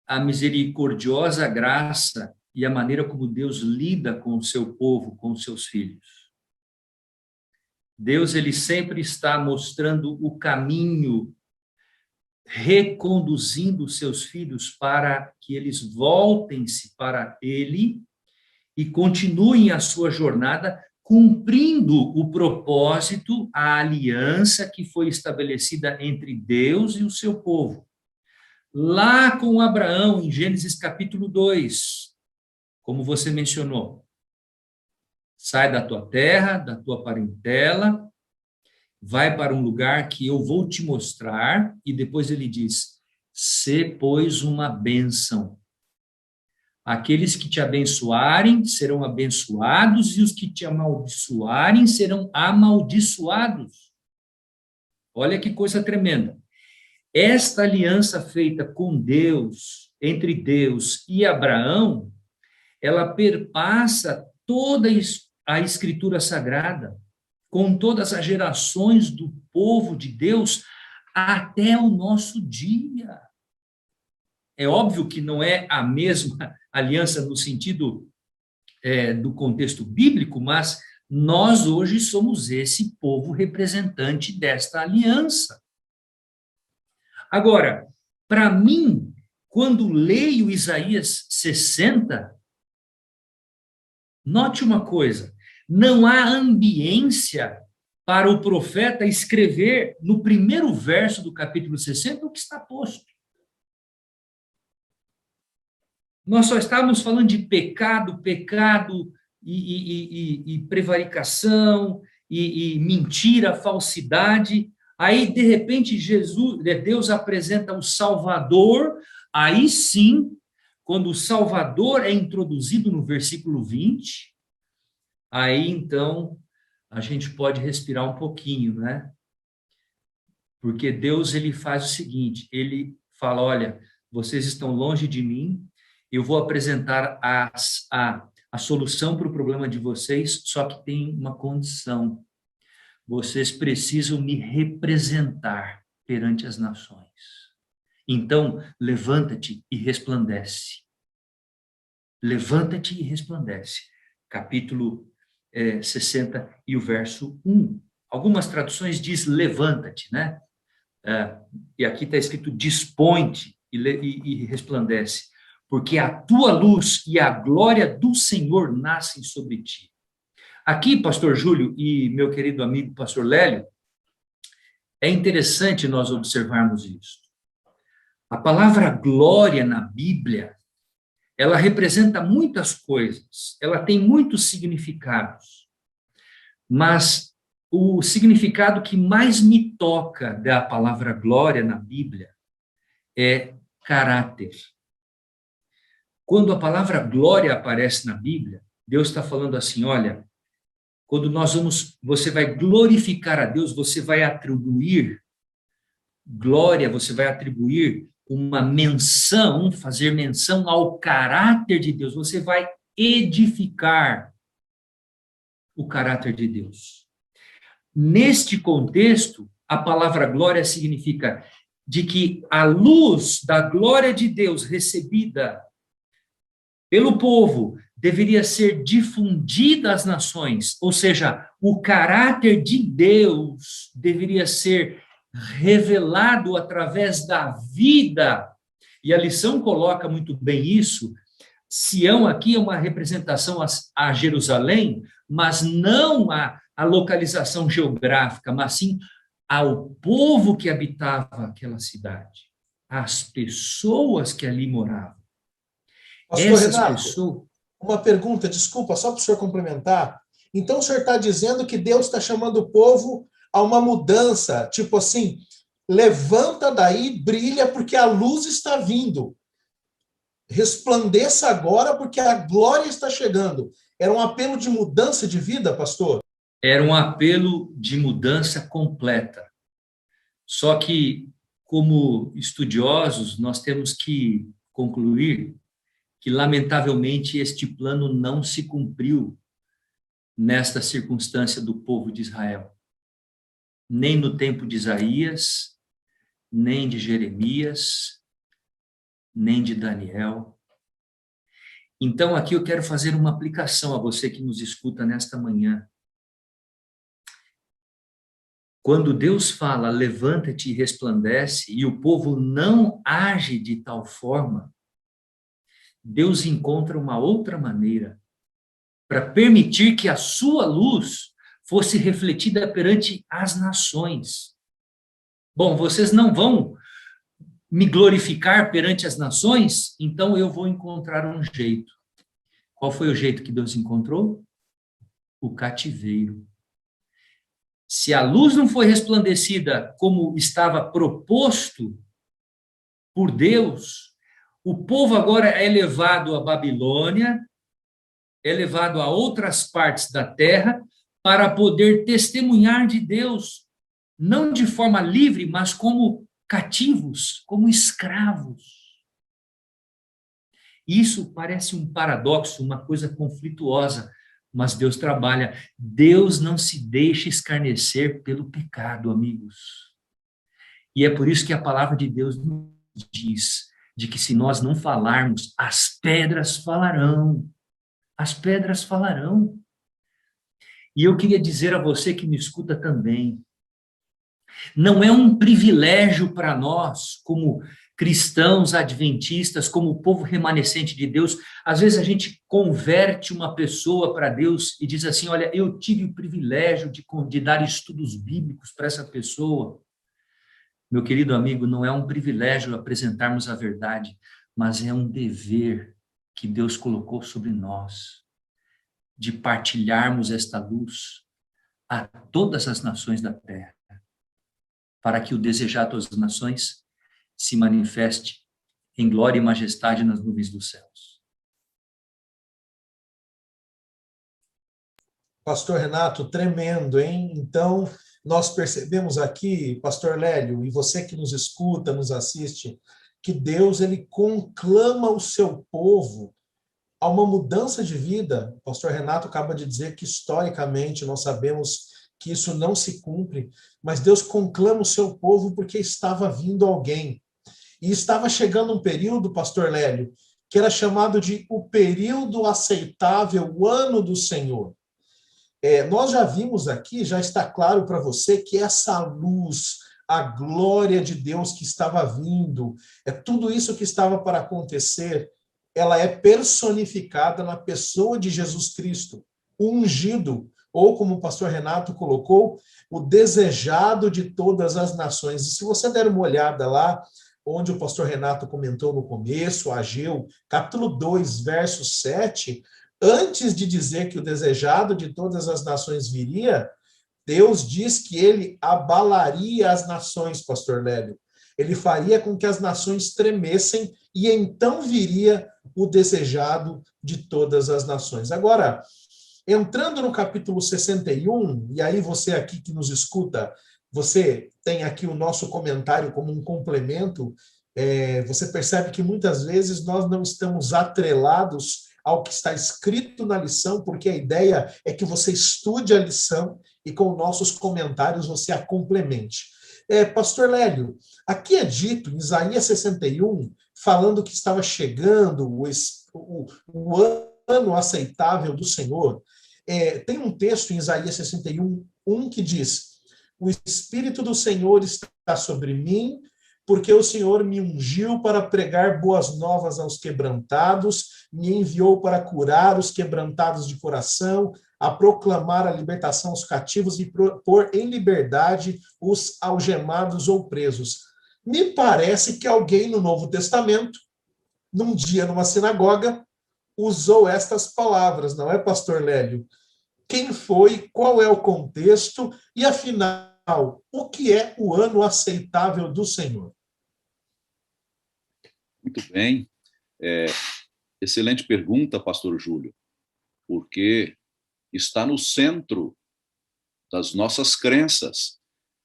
a misericordiosa graça e a maneira como Deus lida com o seu povo, com os seus filhos. Deus, ele sempre está mostrando o caminho, reconduzindo os seus filhos para que eles voltem-se para ele e continuem a sua jornada, cumprindo o propósito, a aliança que foi estabelecida entre Deus e o seu povo. Lá com Abraão, em Gênesis capítulo 2, como você mencionou, sai da tua terra, da tua parentela, vai para um lugar que eu vou te mostrar, e depois ele diz: sê, pois, uma bênção. Aqueles que te abençoarem serão abençoados, e os que te amaldiçoarem serão amaldiçoados. Olha que coisa tremenda. Esta aliança feita com Deus, entre Deus e Abraão, ela perpassa toda a Escritura Sagrada, com todas as gerações do povo de Deus, até o nosso dia. É óbvio que não é a mesma aliança no sentido do contexto bíblico, mas nós hoje somos esse povo representante desta aliança. Agora, para mim, quando leio Isaías 60, note uma coisa: não há ambiência para o profeta escrever no primeiro verso do capítulo 60 o que está posto. Nós só estávamos falando de pecado, pecado, e prevaricação, e mentira, falsidade. Aí, de repente, Deus apresenta o Salvador. Aí sim, quando o Salvador é introduzido no versículo 20, aí então a gente pode respirar um pouquinho, né? Porque Deus, ele faz o seguinte, ele fala, olha, vocês estão longe de mim, eu vou apresentar a solução para o problema de vocês, só que tem uma condição. Vocês precisam me representar perante as nações. Então, levanta-te e resplandece. Levanta-te e resplandece. Capítulo 60 e o verso 1. Algumas traduções diz levanta-te, né? E aqui está escrito dispõe-te e resplandece, porque a tua luz e a glória do Senhor nascem sobre ti. Aqui, pastor Júlio e meu querido amigo pastor Lélio, é interessante nós observarmos isso. A palavra glória na Bíblia, ela representa muitas coisas, ela tem muitos significados, mas o significado que mais me toca da palavra glória na Bíblia é caráter. Quando a palavra glória aparece na Bíblia, Deus está falando assim, olha, quando você vai glorificar a Deus, você vai atribuir glória, você vai atribuir uma menção, fazer menção ao caráter de Deus, você vai edificar o caráter de Deus. Neste contexto, a palavra glória significa de que a luz da glória de Deus recebida pelo povo deveria ser difundida às nações, ou seja, o caráter de Deus deveria ser revelado através da vida. E a lição coloca muito bem isso. Sião aqui é uma representação a Jerusalém, mas não a localização geográfica, mas sim ao povo que habitava aquela cidade, às pessoas que ali moravam. Pastor Renato, uma pergunta, desculpa, só para o senhor complementar. Então, o senhor está dizendo que Deus está chamando o povo a uma mudança, tipo assim, levanta daí, brilha, porque a luz está vindo. Resplandeça agora, porque a glória está chegando. Era um apelo de mudança de vida, pastor? Era um apelo de mudança completa. Só que, como estudiosos, nós temos que concluir que, lamentavelmente, este plano não se cumpriu nesta circunstância do povo de Israel. Nem no tempo de Isaías, nem de Jeremias, nem de Daniel. Então, aqui eu quero fazer uma aplicação a você que nos escuta nesta manhã. Quando Deus fala, levanta-te e resplandece, e o povo não age de tal forma, Deus encontra uma outra maneira para permitir que a sua luz fosse refletida perante as nações. Bom, vocês não vão me glorificar perante as nações, então eu vou encontrar um jeito. Qual foi o jeito que Deus encontrou? O cativeiro. Se a luz não foi resplandecida como estava proposto por Deus, o povo agora é levado à Babilônia, é levado a outras partes da terra para poder testemunhar de Deus, não de forma livre, mas como cativos, como escravos. Isso parece um paradoxo, uma coisa conflituosa, mas Deus trabalha. Deus não se deixa escarnecer pelo pecado, amigos. E é por isso que a palavra de Deus nos diz de que se nós não falarmos, as pedras falarão. As pedras falarão. E eu queria dizer a você que me escuta também, não é um privilégio para nós, como cristãos adventistas, como povo remanescente de Deus, às vezes a gente converte uma pessoa para Deus e diz assim, olha, eu tive o privilégio de dar estudos bíblicos para essa pessoa. Meu querido amigo, não é um privilégio apresentarmos a verdade, mas é um dever que Deus colocou sobre nós. de partilharmos esta luz a todas as nações da terra, para que o desejado das nações se manifeste em glória e majestade nas nuvens dos céus. Pastor Renato, tremendo, hein? Então, nós percebemos aqui, Pastor Lélio, e você que nos escuta, nos assiste, que Deus, ele conclama o seu povo a uma mudança de vida. O pastor Renato acaba de dizer que, historicamente, nós sabemos que isso não se cumpre, mas Deus conclama o seu povo porque estava vindo alguém. E estava chegando um período, pastor Lélio, que era chamado de o período aceitável, o ano do Senhor. Nós já vimos aqui, já está claro para você que essa luz, a glória de Deus que estava vindo, tudo isso que estava para acontecer, ela é personificada na pessoa de Jesus Cristo, o ungido, ou como o pastor Renato colocou, o desejado de todas as nações. E se você der uma olhada lá, onde o pastor Renato comentou no começo, Ageu, capítulo 2, verso 7, antes de dizer que o desejado de todas as nações viria, Deus diz que ele abalaria as nações, pastor Lélio. Ele faria com que as nações tremessem e então viria o desejado de todas as nações. Agora, entrando no capítulo 61, e aí você aqui que nos escuta, você tem aqui o nosso comentário como um complemento, você percebe que muitas vezes nós não estamos atrelados ao que está escrito na lição, porque a ideia é que você estude a lição e com nossos comentários você a complemente. Pastor Lélio, aqui é dito em Isaías 61, falando que estava chegando o ano aceitável do Senhor. Tem um texto em Isaías 61, 1 que diz: o Espírito do Senhor está sobre mim, porque o Senhor me ungiu para pregar boas novas aos quebrantados, me enviou para curar os quebrantados de coração, a proclamar a libertação aos cativos e pôr em liberdade os algemados ou presos. Me parece que alguém no Novo Testamento, num dia numa sinagoga, usou estas palavras, não é, pastor Lélio? Quem foi, qual é o contexto e, afinal, o que é o ano aceitável do Senhor? Muito bem. Excelente pergunta, pastor Júlio, porque está no centro das nossas crenças.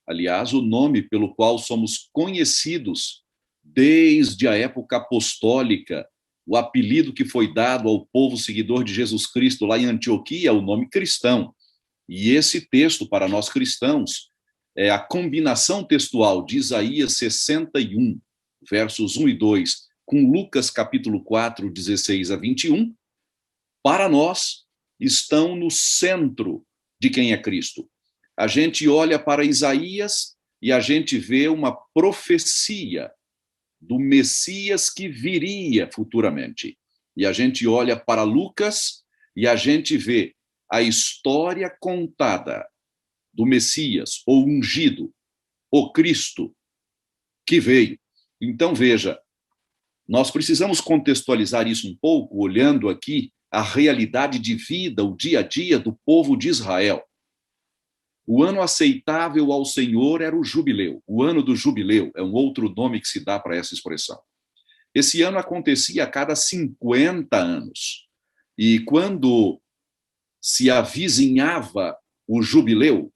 Aliás, o nome pelo qual somos conhecidos desde a época apostólica, o apelido que foi dado ao povo seguidor de Jesus Cristo lá em Antioquia é o nome cristão. E esse texto, para nós cristãos, é a combinação textual de Isaías 61, versos 1 e 2, com Lucas capítulo 4, 16 a 21, para nós, estão no centro de quem é Cristo. A gente olha para Isaías e a gente vê uma profecia do Messias que viria futuramente. E a gente olha para Lucas e a gente vê a história contada do Messias, ou ungido, o Cristo, que veio. Então, veja, nós precisamos contextualizar isso um pouco, olhando aqui a realidade de vida, o dia a dia do povo de Israel. O ano aceitável ao Senhor era o jubileu. O ano do jubileu é um outro nome que se dá para essa expressão. Esse ano acontecia a cada 50 anos. E quando se avizinhava o jubileu,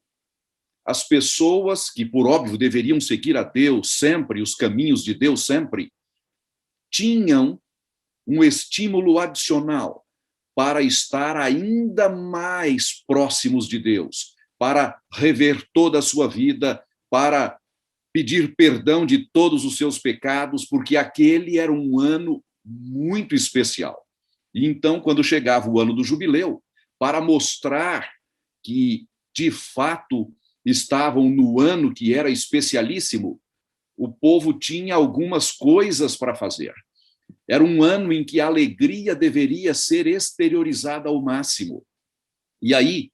as pessoas que, por óbvio, deveriam seguir a Deus sempre, os caminhos de Deus sempre, tinham um estímulo adicional para estar ainda mais próximos de Deus, para rever toda a sua vida, para pedir perdão de todos os seus pecados, porque aquele era um ano muito especial. E então, quando chegava o ano do jubileu, para mostrar que, de fato, estavam no ano que era especialíssimo, o povo tinha algumas coisas para fazer. Era um ano em que a alegria deveria ser exteriorizada ao máximo. E aí,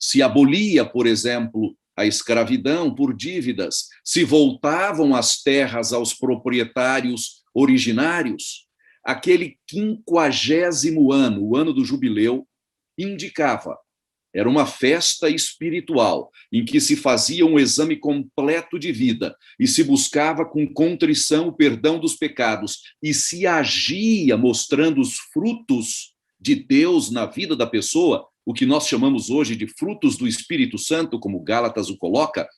se abolia, por exemplo, a escravidão por dívidas, se voltavam as terras aos proprietários originários, aquele 50º ano, o ano do jubileu, indicava. Era uma festa espiritual, em que se fazia um exame completo de vida e se buscava com contrição o perdão dos pecados e se agia mostrando os frutos de Deus na vida da pessoa, o que nós chamamos hoje de frutos do Espírito Santo, como Gálatas o coloca,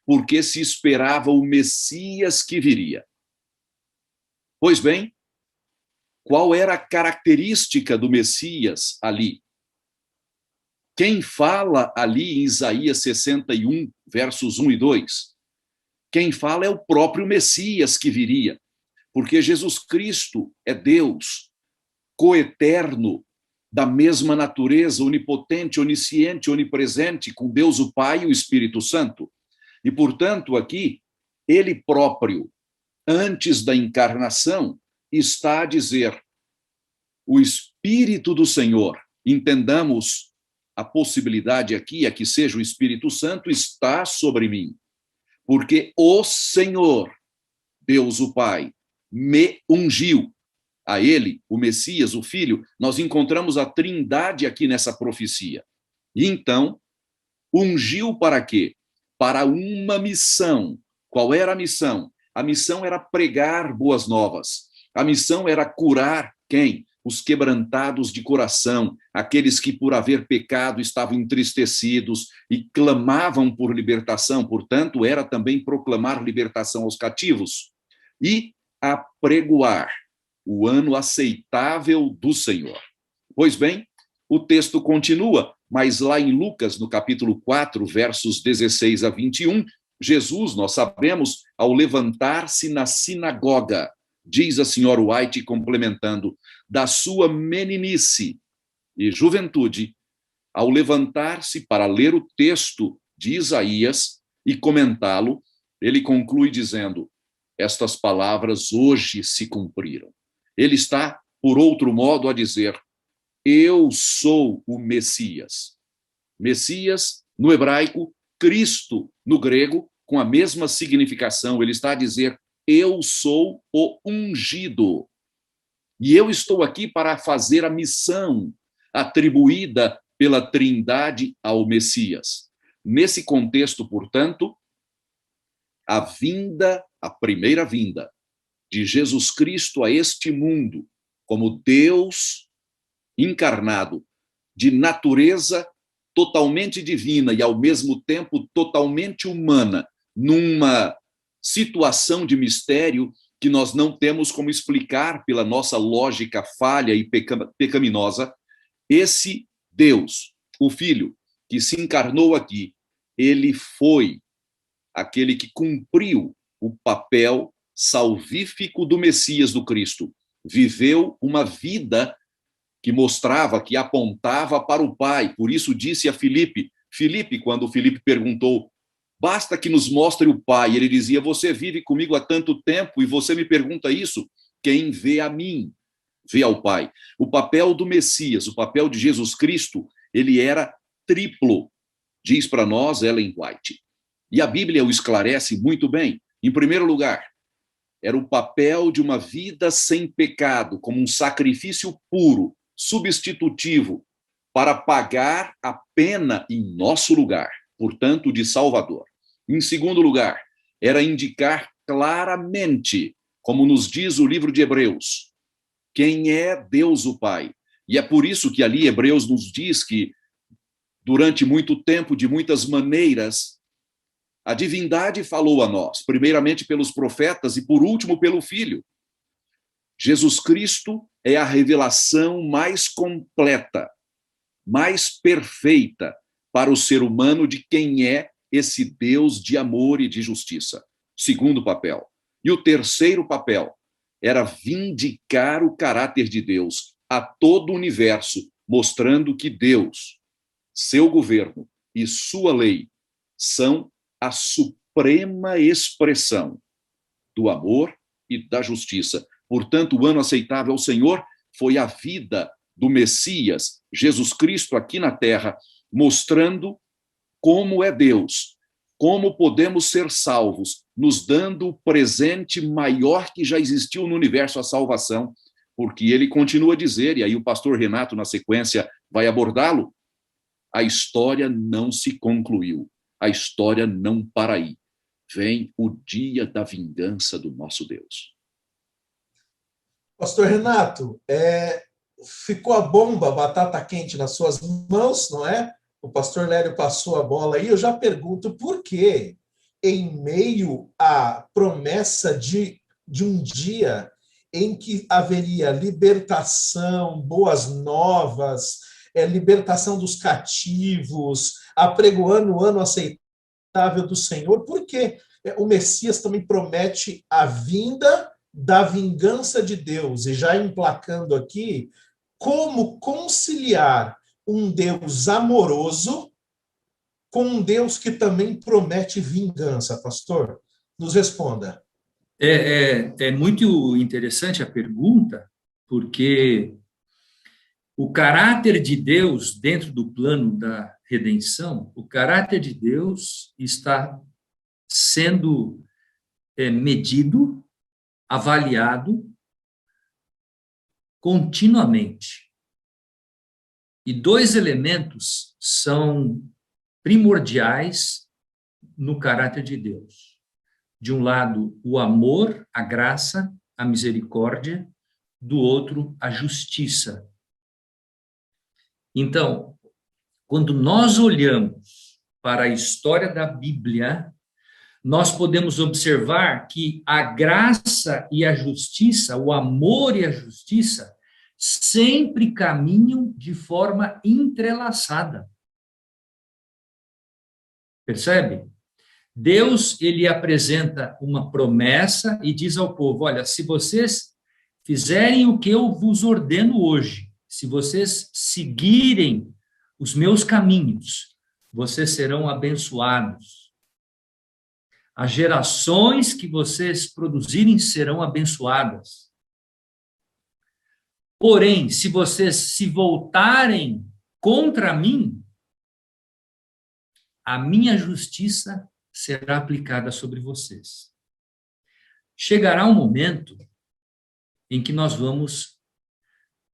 porque se esperava o Messias que viria. Pois bem, qual era a característica do Messias ali? Quem fala ali em Isaías 61, versos 1 e 2? Quem fala é o próprio Messias que viria, porque Jesus Cristo é Deus, coeterno, da mesma natureza, onipotente, onisciente, onipresente, com Deus o Pai e o Espírito Santo. E, portanto, aqui, ele próprio, antes da encarnação, está a dizer: o Espírito do Senhor, entendamos a possibilidade aqui é que seja o Espírito Santo, está sobre mim, porque o Senhor, Deus o Pai, me ungiu. A ele, o Messias, o Filho, nós encontramos a Trindade aqui nessa profecia. E então, ungiu para quê? Para uma missão. Qual era a missão? A missão era pregar boas novas. A missão era curar quem? Os quebrantados de coração, aqueles que por haver pecado estavam entristecidos e clamavam por libertação. Portanto, era também proclamar libertação aos cativos e apregoar o ano aceitável do Senhor. Pois bem, o texto continua, mas lá em Lucas, no capítulo 4, versos 16 a 21, Jesus, nós sabemos, ao levantar-se na sinagoga, diz a senhora White, complementando, da sua meninice e juventude, ao levantar-se para ler o texto de Isaías e comentá-lo, ele conclui dizendo: estas palavras hoje se cumpriram. Ele está, por outro modo, a dizer: eu sou o Messias. Messias, no hebraico, Cristo, no grego, com a mesma significação. Ele está a dizer: eu sou o ungido. E eu estou aqui para fazer a missão atribuída pela Trindade ao Messias. Nesse contexto, portanto, a primeira vinda de Jesus Cristo a este mundo, como Deus encarnado, de natureza totalmente divina e, ao mesmo tempo, totalmente humana, numa situação de mistério que nós não temos como explicar pela nossa lógica falha e pecaminosa, esse Deus, o Filho, que se encarnou aqui, ele foi aquele que cumpriu o papel salvífico do Messias, do Cristo. Viveu uma vida que mostrava, que apontava para o Pai. Por isso disse a Filipe, quando Filipe perguntou: basta que nos mostre o Pai. Ele dizia: você vive comigo há tanto tempo e você me pergunta isso? Quem vê a mim, vê ao Pai. O papel do Messias, o papel de Jesus Cristo, ele era triplo, diz para nós Ellen White. E a Bíblia o esclarece muito bem. Em primeiro lugar, era o papel de uma vida sem pecado, como um sacrifício puro, substitutivo, para pagar a pena em nosso lugar, portanto, de Salvador. Em segundo lugar, era indicar claramente, como nos diz o livro de Hebreus, quem é Deus o Pai. E é por isso que ali Hebreus nos diz que, durante muito tempo, de muitas maneiras, a divindade falou a nós, primeiramente pelos profetas e, por último, pelo Filho. Jesus Cristo é a revelação mais completa, mais perfeita para o ser humano de quem é esse Deus de amor e de justiça. Segundo papel. E o terceiro papel era vindicar o caráter de Deus a todo o universo, mostrando que Deus, seu governo e sua lei são a suprema expressão do amor e da justiça. Portanto, o ano aceitável ao Senhor foi a vida do Messias, Jesus Cristo, aqui na terra, mostrando como é Deus, como podemos ser salvos, nos dando o presente maior que já existiu no universo, a salvação, porque ele continua a dizer, e aí o pastor Renato, na sequência, vai abordá-lo, a história não se concluiu. A história não para aí. Vem o dia da vingança do nosso Deus. Pastor Renato, ficou a bomba, a batata quente nas suas mãos, não é? O pastor Lélio passou a bola aí. Eu já pergunto por quê, em meio à promessa de um dia em que haveria libertação, boas novas, libertação dos cativos, apregoando o ano aceitável do Senhor, porque o Messias também promete a vinda da vingança de Deus, e já emplacando aqui, como conciliar um Deus amoroso com um Deus que também promete vingança, pastor? Nos responda. É muito interessante a pergunta, porque o caráter de Deus dentro do plano da redenção, o caráter de Deus está sendo medido, avaliado continuamente. E dois elementos são primordiais no caráter de Deus. De um lado, o amor, a graça, a misericórdia, do outro, a justiça. Então, quando nós olhamos para a história da Bíblia, nós podemos observar que a graça e a justiça, o amor e a justiça, sempre caminham de forma entrelaçada. Percebe? Deus, ele apresenta uma promessa e diz ao povo, olha, se vocês fizerem o que eu vos ordeno hoje, se vocês seguirem os meus caminhos, vocês serão abençoados. As gerações que vocês produzirem serão abençoadas. Porém, se vocês se voltarem contra mim, a minha justiça será aplicada sobre vocês. Chegará um momento em que nós vamos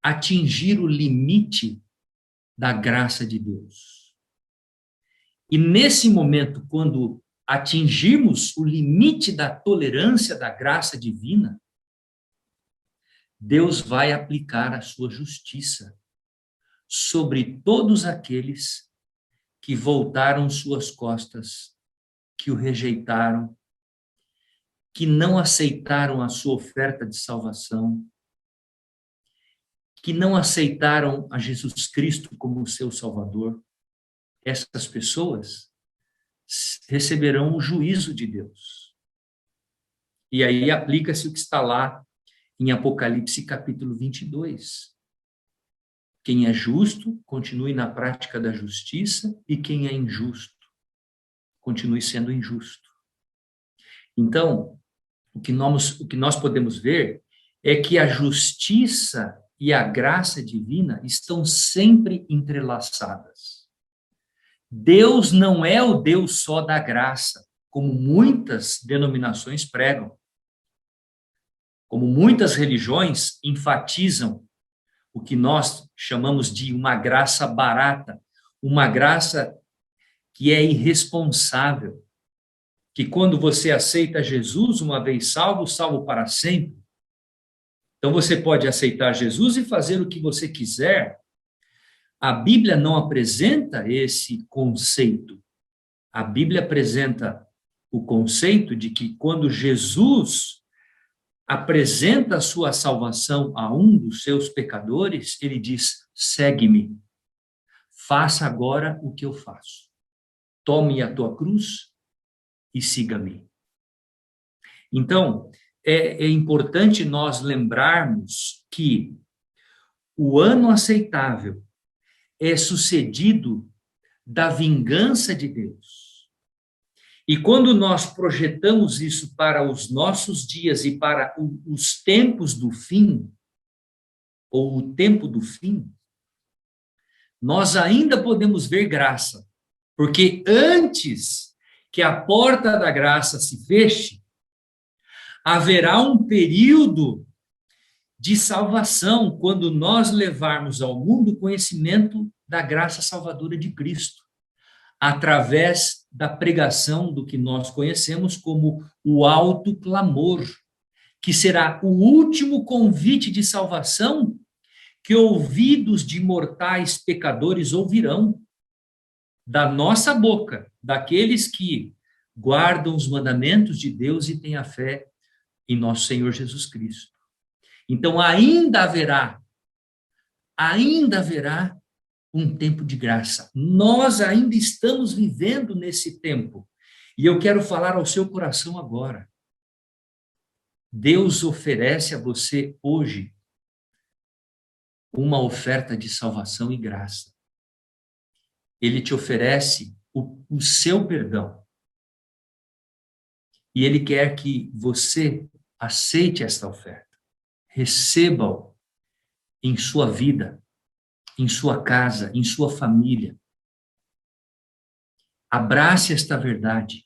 atingir o limite da graça de Deus. E nesse momento, quando atingirmos o limite da tolerância da graça divina, Deus vai aplicar a sua justiça sobre todos aqueles que voltaram suas costas, que o rejeitaram, que não aceitaram a sua oferta de salvação, que não aceitaram a Jesus Cristo como seu Salvador. Essas pessoas receberão o juízo de Deus. E aí aplica-se o que está lá em Apocalipse capítulo 22. Quem é justo, continue na prática da justiça, e quem é injusto, continue sendo injusto. Então, o que nós podemos ver é que a justiça e a graça divina estão sempre entrelaçadas. Deus não é o Deus só da graça, como muitas denominações pregam, como muitas religiões enfatizam o que nós chamamos de uma graça barata, uma graça que é irresponsável, que quando você aceita Jesus, uma vez salvo, salvo para sempre. Então você pode aceitar Jesus e fazer o que você quiser. A Bíblia não apresenta esse conceito. A Bíblia apresenta o conceito de que quando Jesus apresenta a sua salvação a um dos seus pecadores, ele diz, segue-me, faça agora o que eu faço. Tome a tua cruz e siga-me. Então, é importante nós lembrarmos que o ano aceitável é sucedido da vingança de Deus. E quando nós projetamos isso para os nossos dias e para os tempos do fim, ou o tempo do fim, nós ainda podemos ver graça, porque antes que a porta da graça se feche, haverá um período de salvação quando nós levarmos ao mundo o conhecimento da graça salvadora de Cristo, através da pregação do que nós conhecemos como o alto clamor, que será o último convite de salvação que ouvidos de mortais pecadores ouvirão da nossa boca, daqueles que guardam os mandamentos de Deus e têm a fé em nosso Senhor Jesus Cristo. Então, ainda haverá um tempo de graça. Nós ainda estamos vivendo nesse tempo. E eu quero falar ao seu coração agora. Deus oferece a você hoje uma oferta de salvação e graça. Ele te oferece o seu perdão. E Ele quer que você aceite esta oferta. Receba-o em sua vida, em sua casa, em sua família. Abrace esta verdade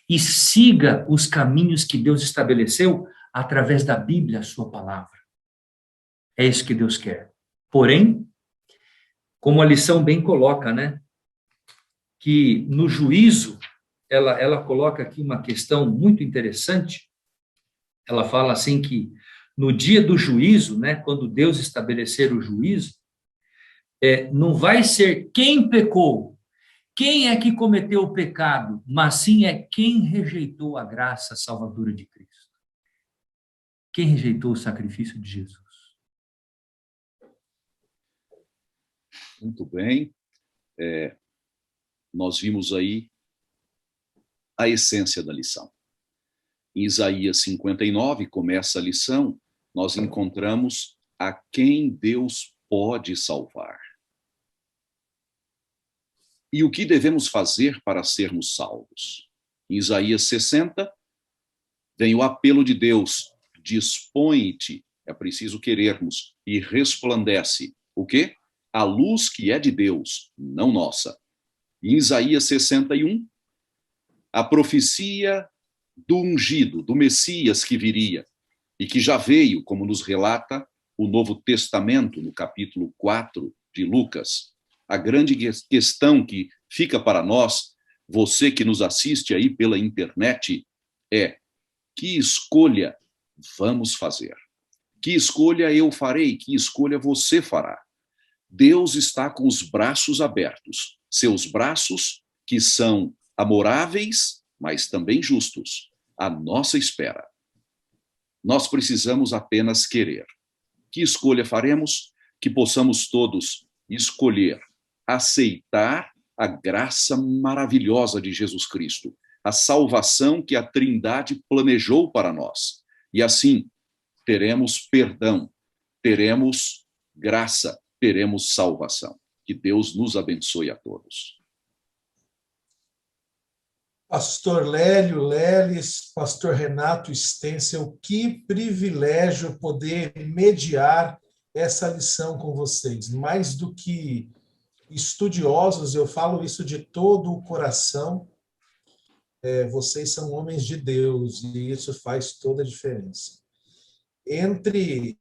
e siga os caminhos que Deus estabeleceu através da Bíblia, a sua palavra. É isso que Deus quer. Porém, como a lição bem coloca, né? Que no juízo, ela coloca aqui uma questão muito interessante. Ela fala assim que no dia do juízo, né? Quando Deus estabelecer o juízo, não vai ser quem pecou, quem é que cometeu o pecado, mas sim é quem rejeitou a graça salvadora de Cristo. Quem rejeitou o sacrifício de Jesus. Muito bem. Nós vimos aí a essência da lição. Em Isaías 59, começa a lição, nós encontramos a quem Deus pode salvar. E o que devemos fazer para sermos salvos? Em Isaías 60, vem o apelo de Deus, dispõe-te, é preciso querermos, e resplandece. O quê? A luz que é de Deus, não nossa. Em Isaías 61, a profecia do ungido, do Messias que viria, e que já veio, como nos relata o Novo Testamento, no capítulo 4 de Lucas. A grande questão que fica para nós, você que nos assiste aí pela internet, é: que escolha vamos fazer? Que escolha eu farei? Que escolha você fará? Deus está com os braços abertos, seus braços que são amoráveis, mas também justos, à nossa espera. Nós precisamos apenas querer. Que escolha faremos? Que possamos todos escolher, aceitar a graça maravilhosa de Jesus Cristo, a salvação que a Trindade planejou para nós. E assim, teremos perdão, teremos graça, teremos salvação. Que Deus nos abençoe a todos. Pastor Lélio Leles, Pastor Renato Stencel, que privilégio poder mediar essa lição com vocês. Mais do que estudiosos, eu falo isso de todo o coração, vocês são homens de Deus e isso faz toda a diferença. Entre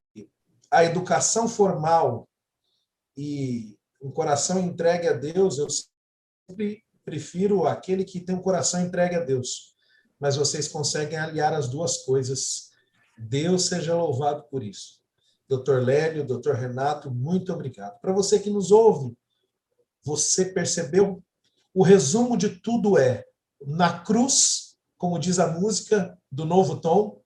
a educação formal e um coração entregue a Deus, eu sempre prefiro aquele que tem um coração entregue a Deus. Mas vocês conseguem aliar as duas coisas. Deus seja louvado por isso. Dr. Lélio, Dr. Renato, muito obrigado. Para você que nos ouve, você percebeu? O resumo de tudo é: na cruz, como diz a música do Novo Tom,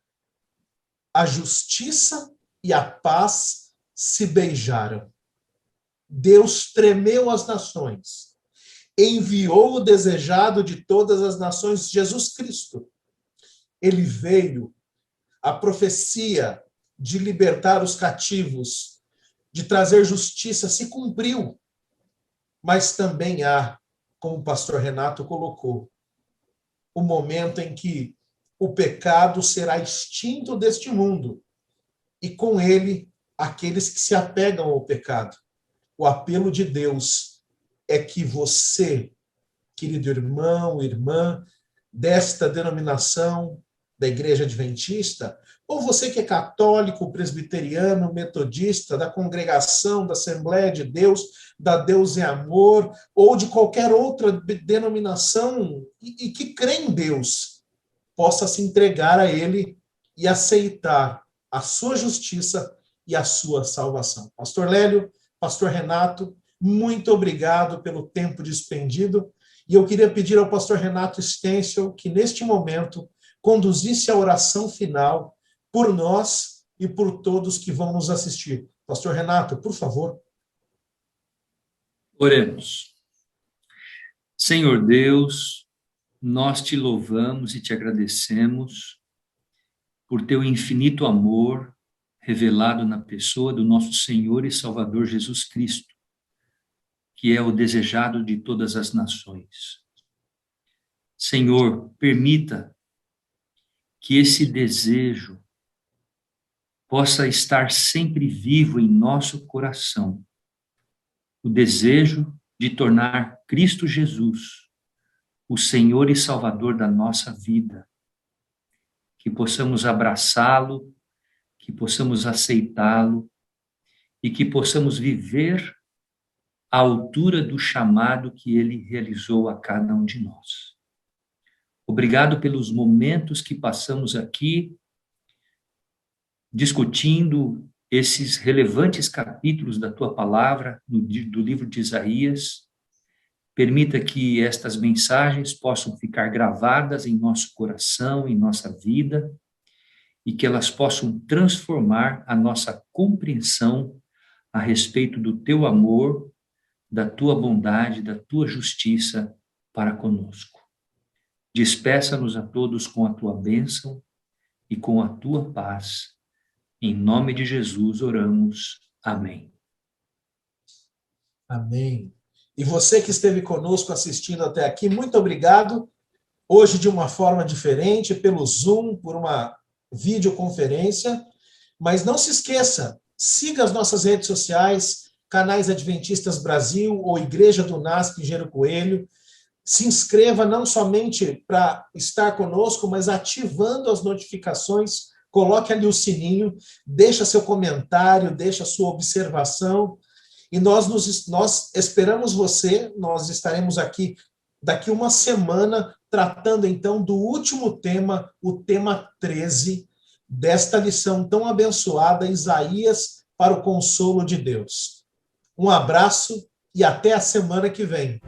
a justiça e a paz se beijaram. Deus tremeu as nações, enviou o desejado de todas as nações, Jesus Cristo. Ele veio, a profecia de libertar os cativos, de trazer justiça, se cumpriu. Mas também há, como o pastor Renato colocou, o momento em que o pecado será extinto deste mundo, e com ele, aqueles que se apegam ao pecado. O apelo de Deus é que você, querido irmão, irmã, desta denominação da Igreja Adventista, ou você que é católico, presbiteriano, metodista, da congregação, da Assembleia de Deus, da Deus é Amor, ou de qualquer outra denominação e que crê em Deus, possa se entregar a Ele e aceitar a sua justiça e a sua salvação. Pastor Lélio, Pastor Renato, muito obrigado pelo tempo despendido. E eu queria pedir ao pastor Renato Stencil que, neste momento, conduzisse a oração final por nós e por todos que vão nos assistir. Pastor Renato, por favor. Oremos. Senhor Deus, nós te louvamos e te agradecemos por teu infinito amor revelado na pessoa do nosso Senhor e Salvador Jesus Cristo, que é o desejado de todas as nações. Senhor, permita que esse desejo possa estar sempre vivo em nosso coração. O desejo de tornar Cristo Jesus o Senhor e Salvador da nossa vida. Que possamos abraçá-lo, que possamos aceitá-lo e que possamos viver à altura do chamado que ele realizou a cada um de nós. Obrigado pelos momentos que passamos aqui discutindo esses relevantes capítulos da tua palavra, do livro de Isaías. Permita que estas mensagens possam ficar gravadas em nosso coração, em nossa vida, e que elas possam transformar a nossa compreensão a respeito do teu amor, da tua bondade, da tua justiça para conosco. Despeça-nos a todos com a tua bênção e com a tua paz. Em nome de Jesus oramos. Amém. Amém. E você que esteve conosco assistindo até aqui, muito obrigado. Hoje de uma forma diferente, pelo Zoom, por uma videoconferência. Mas não se esqueça, siga as nossas redes sociais, Canais Adventistas Brasil ou Igreja do NASP Engenheiro Coelho. Se inscreva não somente para estar conosco, mas ativando as notificações. Coloque ali o sininho, deixa seu comentário, deixa sua observação. E nós esperamos você, nós estaremos aqui daqui uma semana, tratando então do último tema, o tema 13, desta lição tão abençoada, Isaías para o consolo de Deus. Um abraço e até a semana que vem.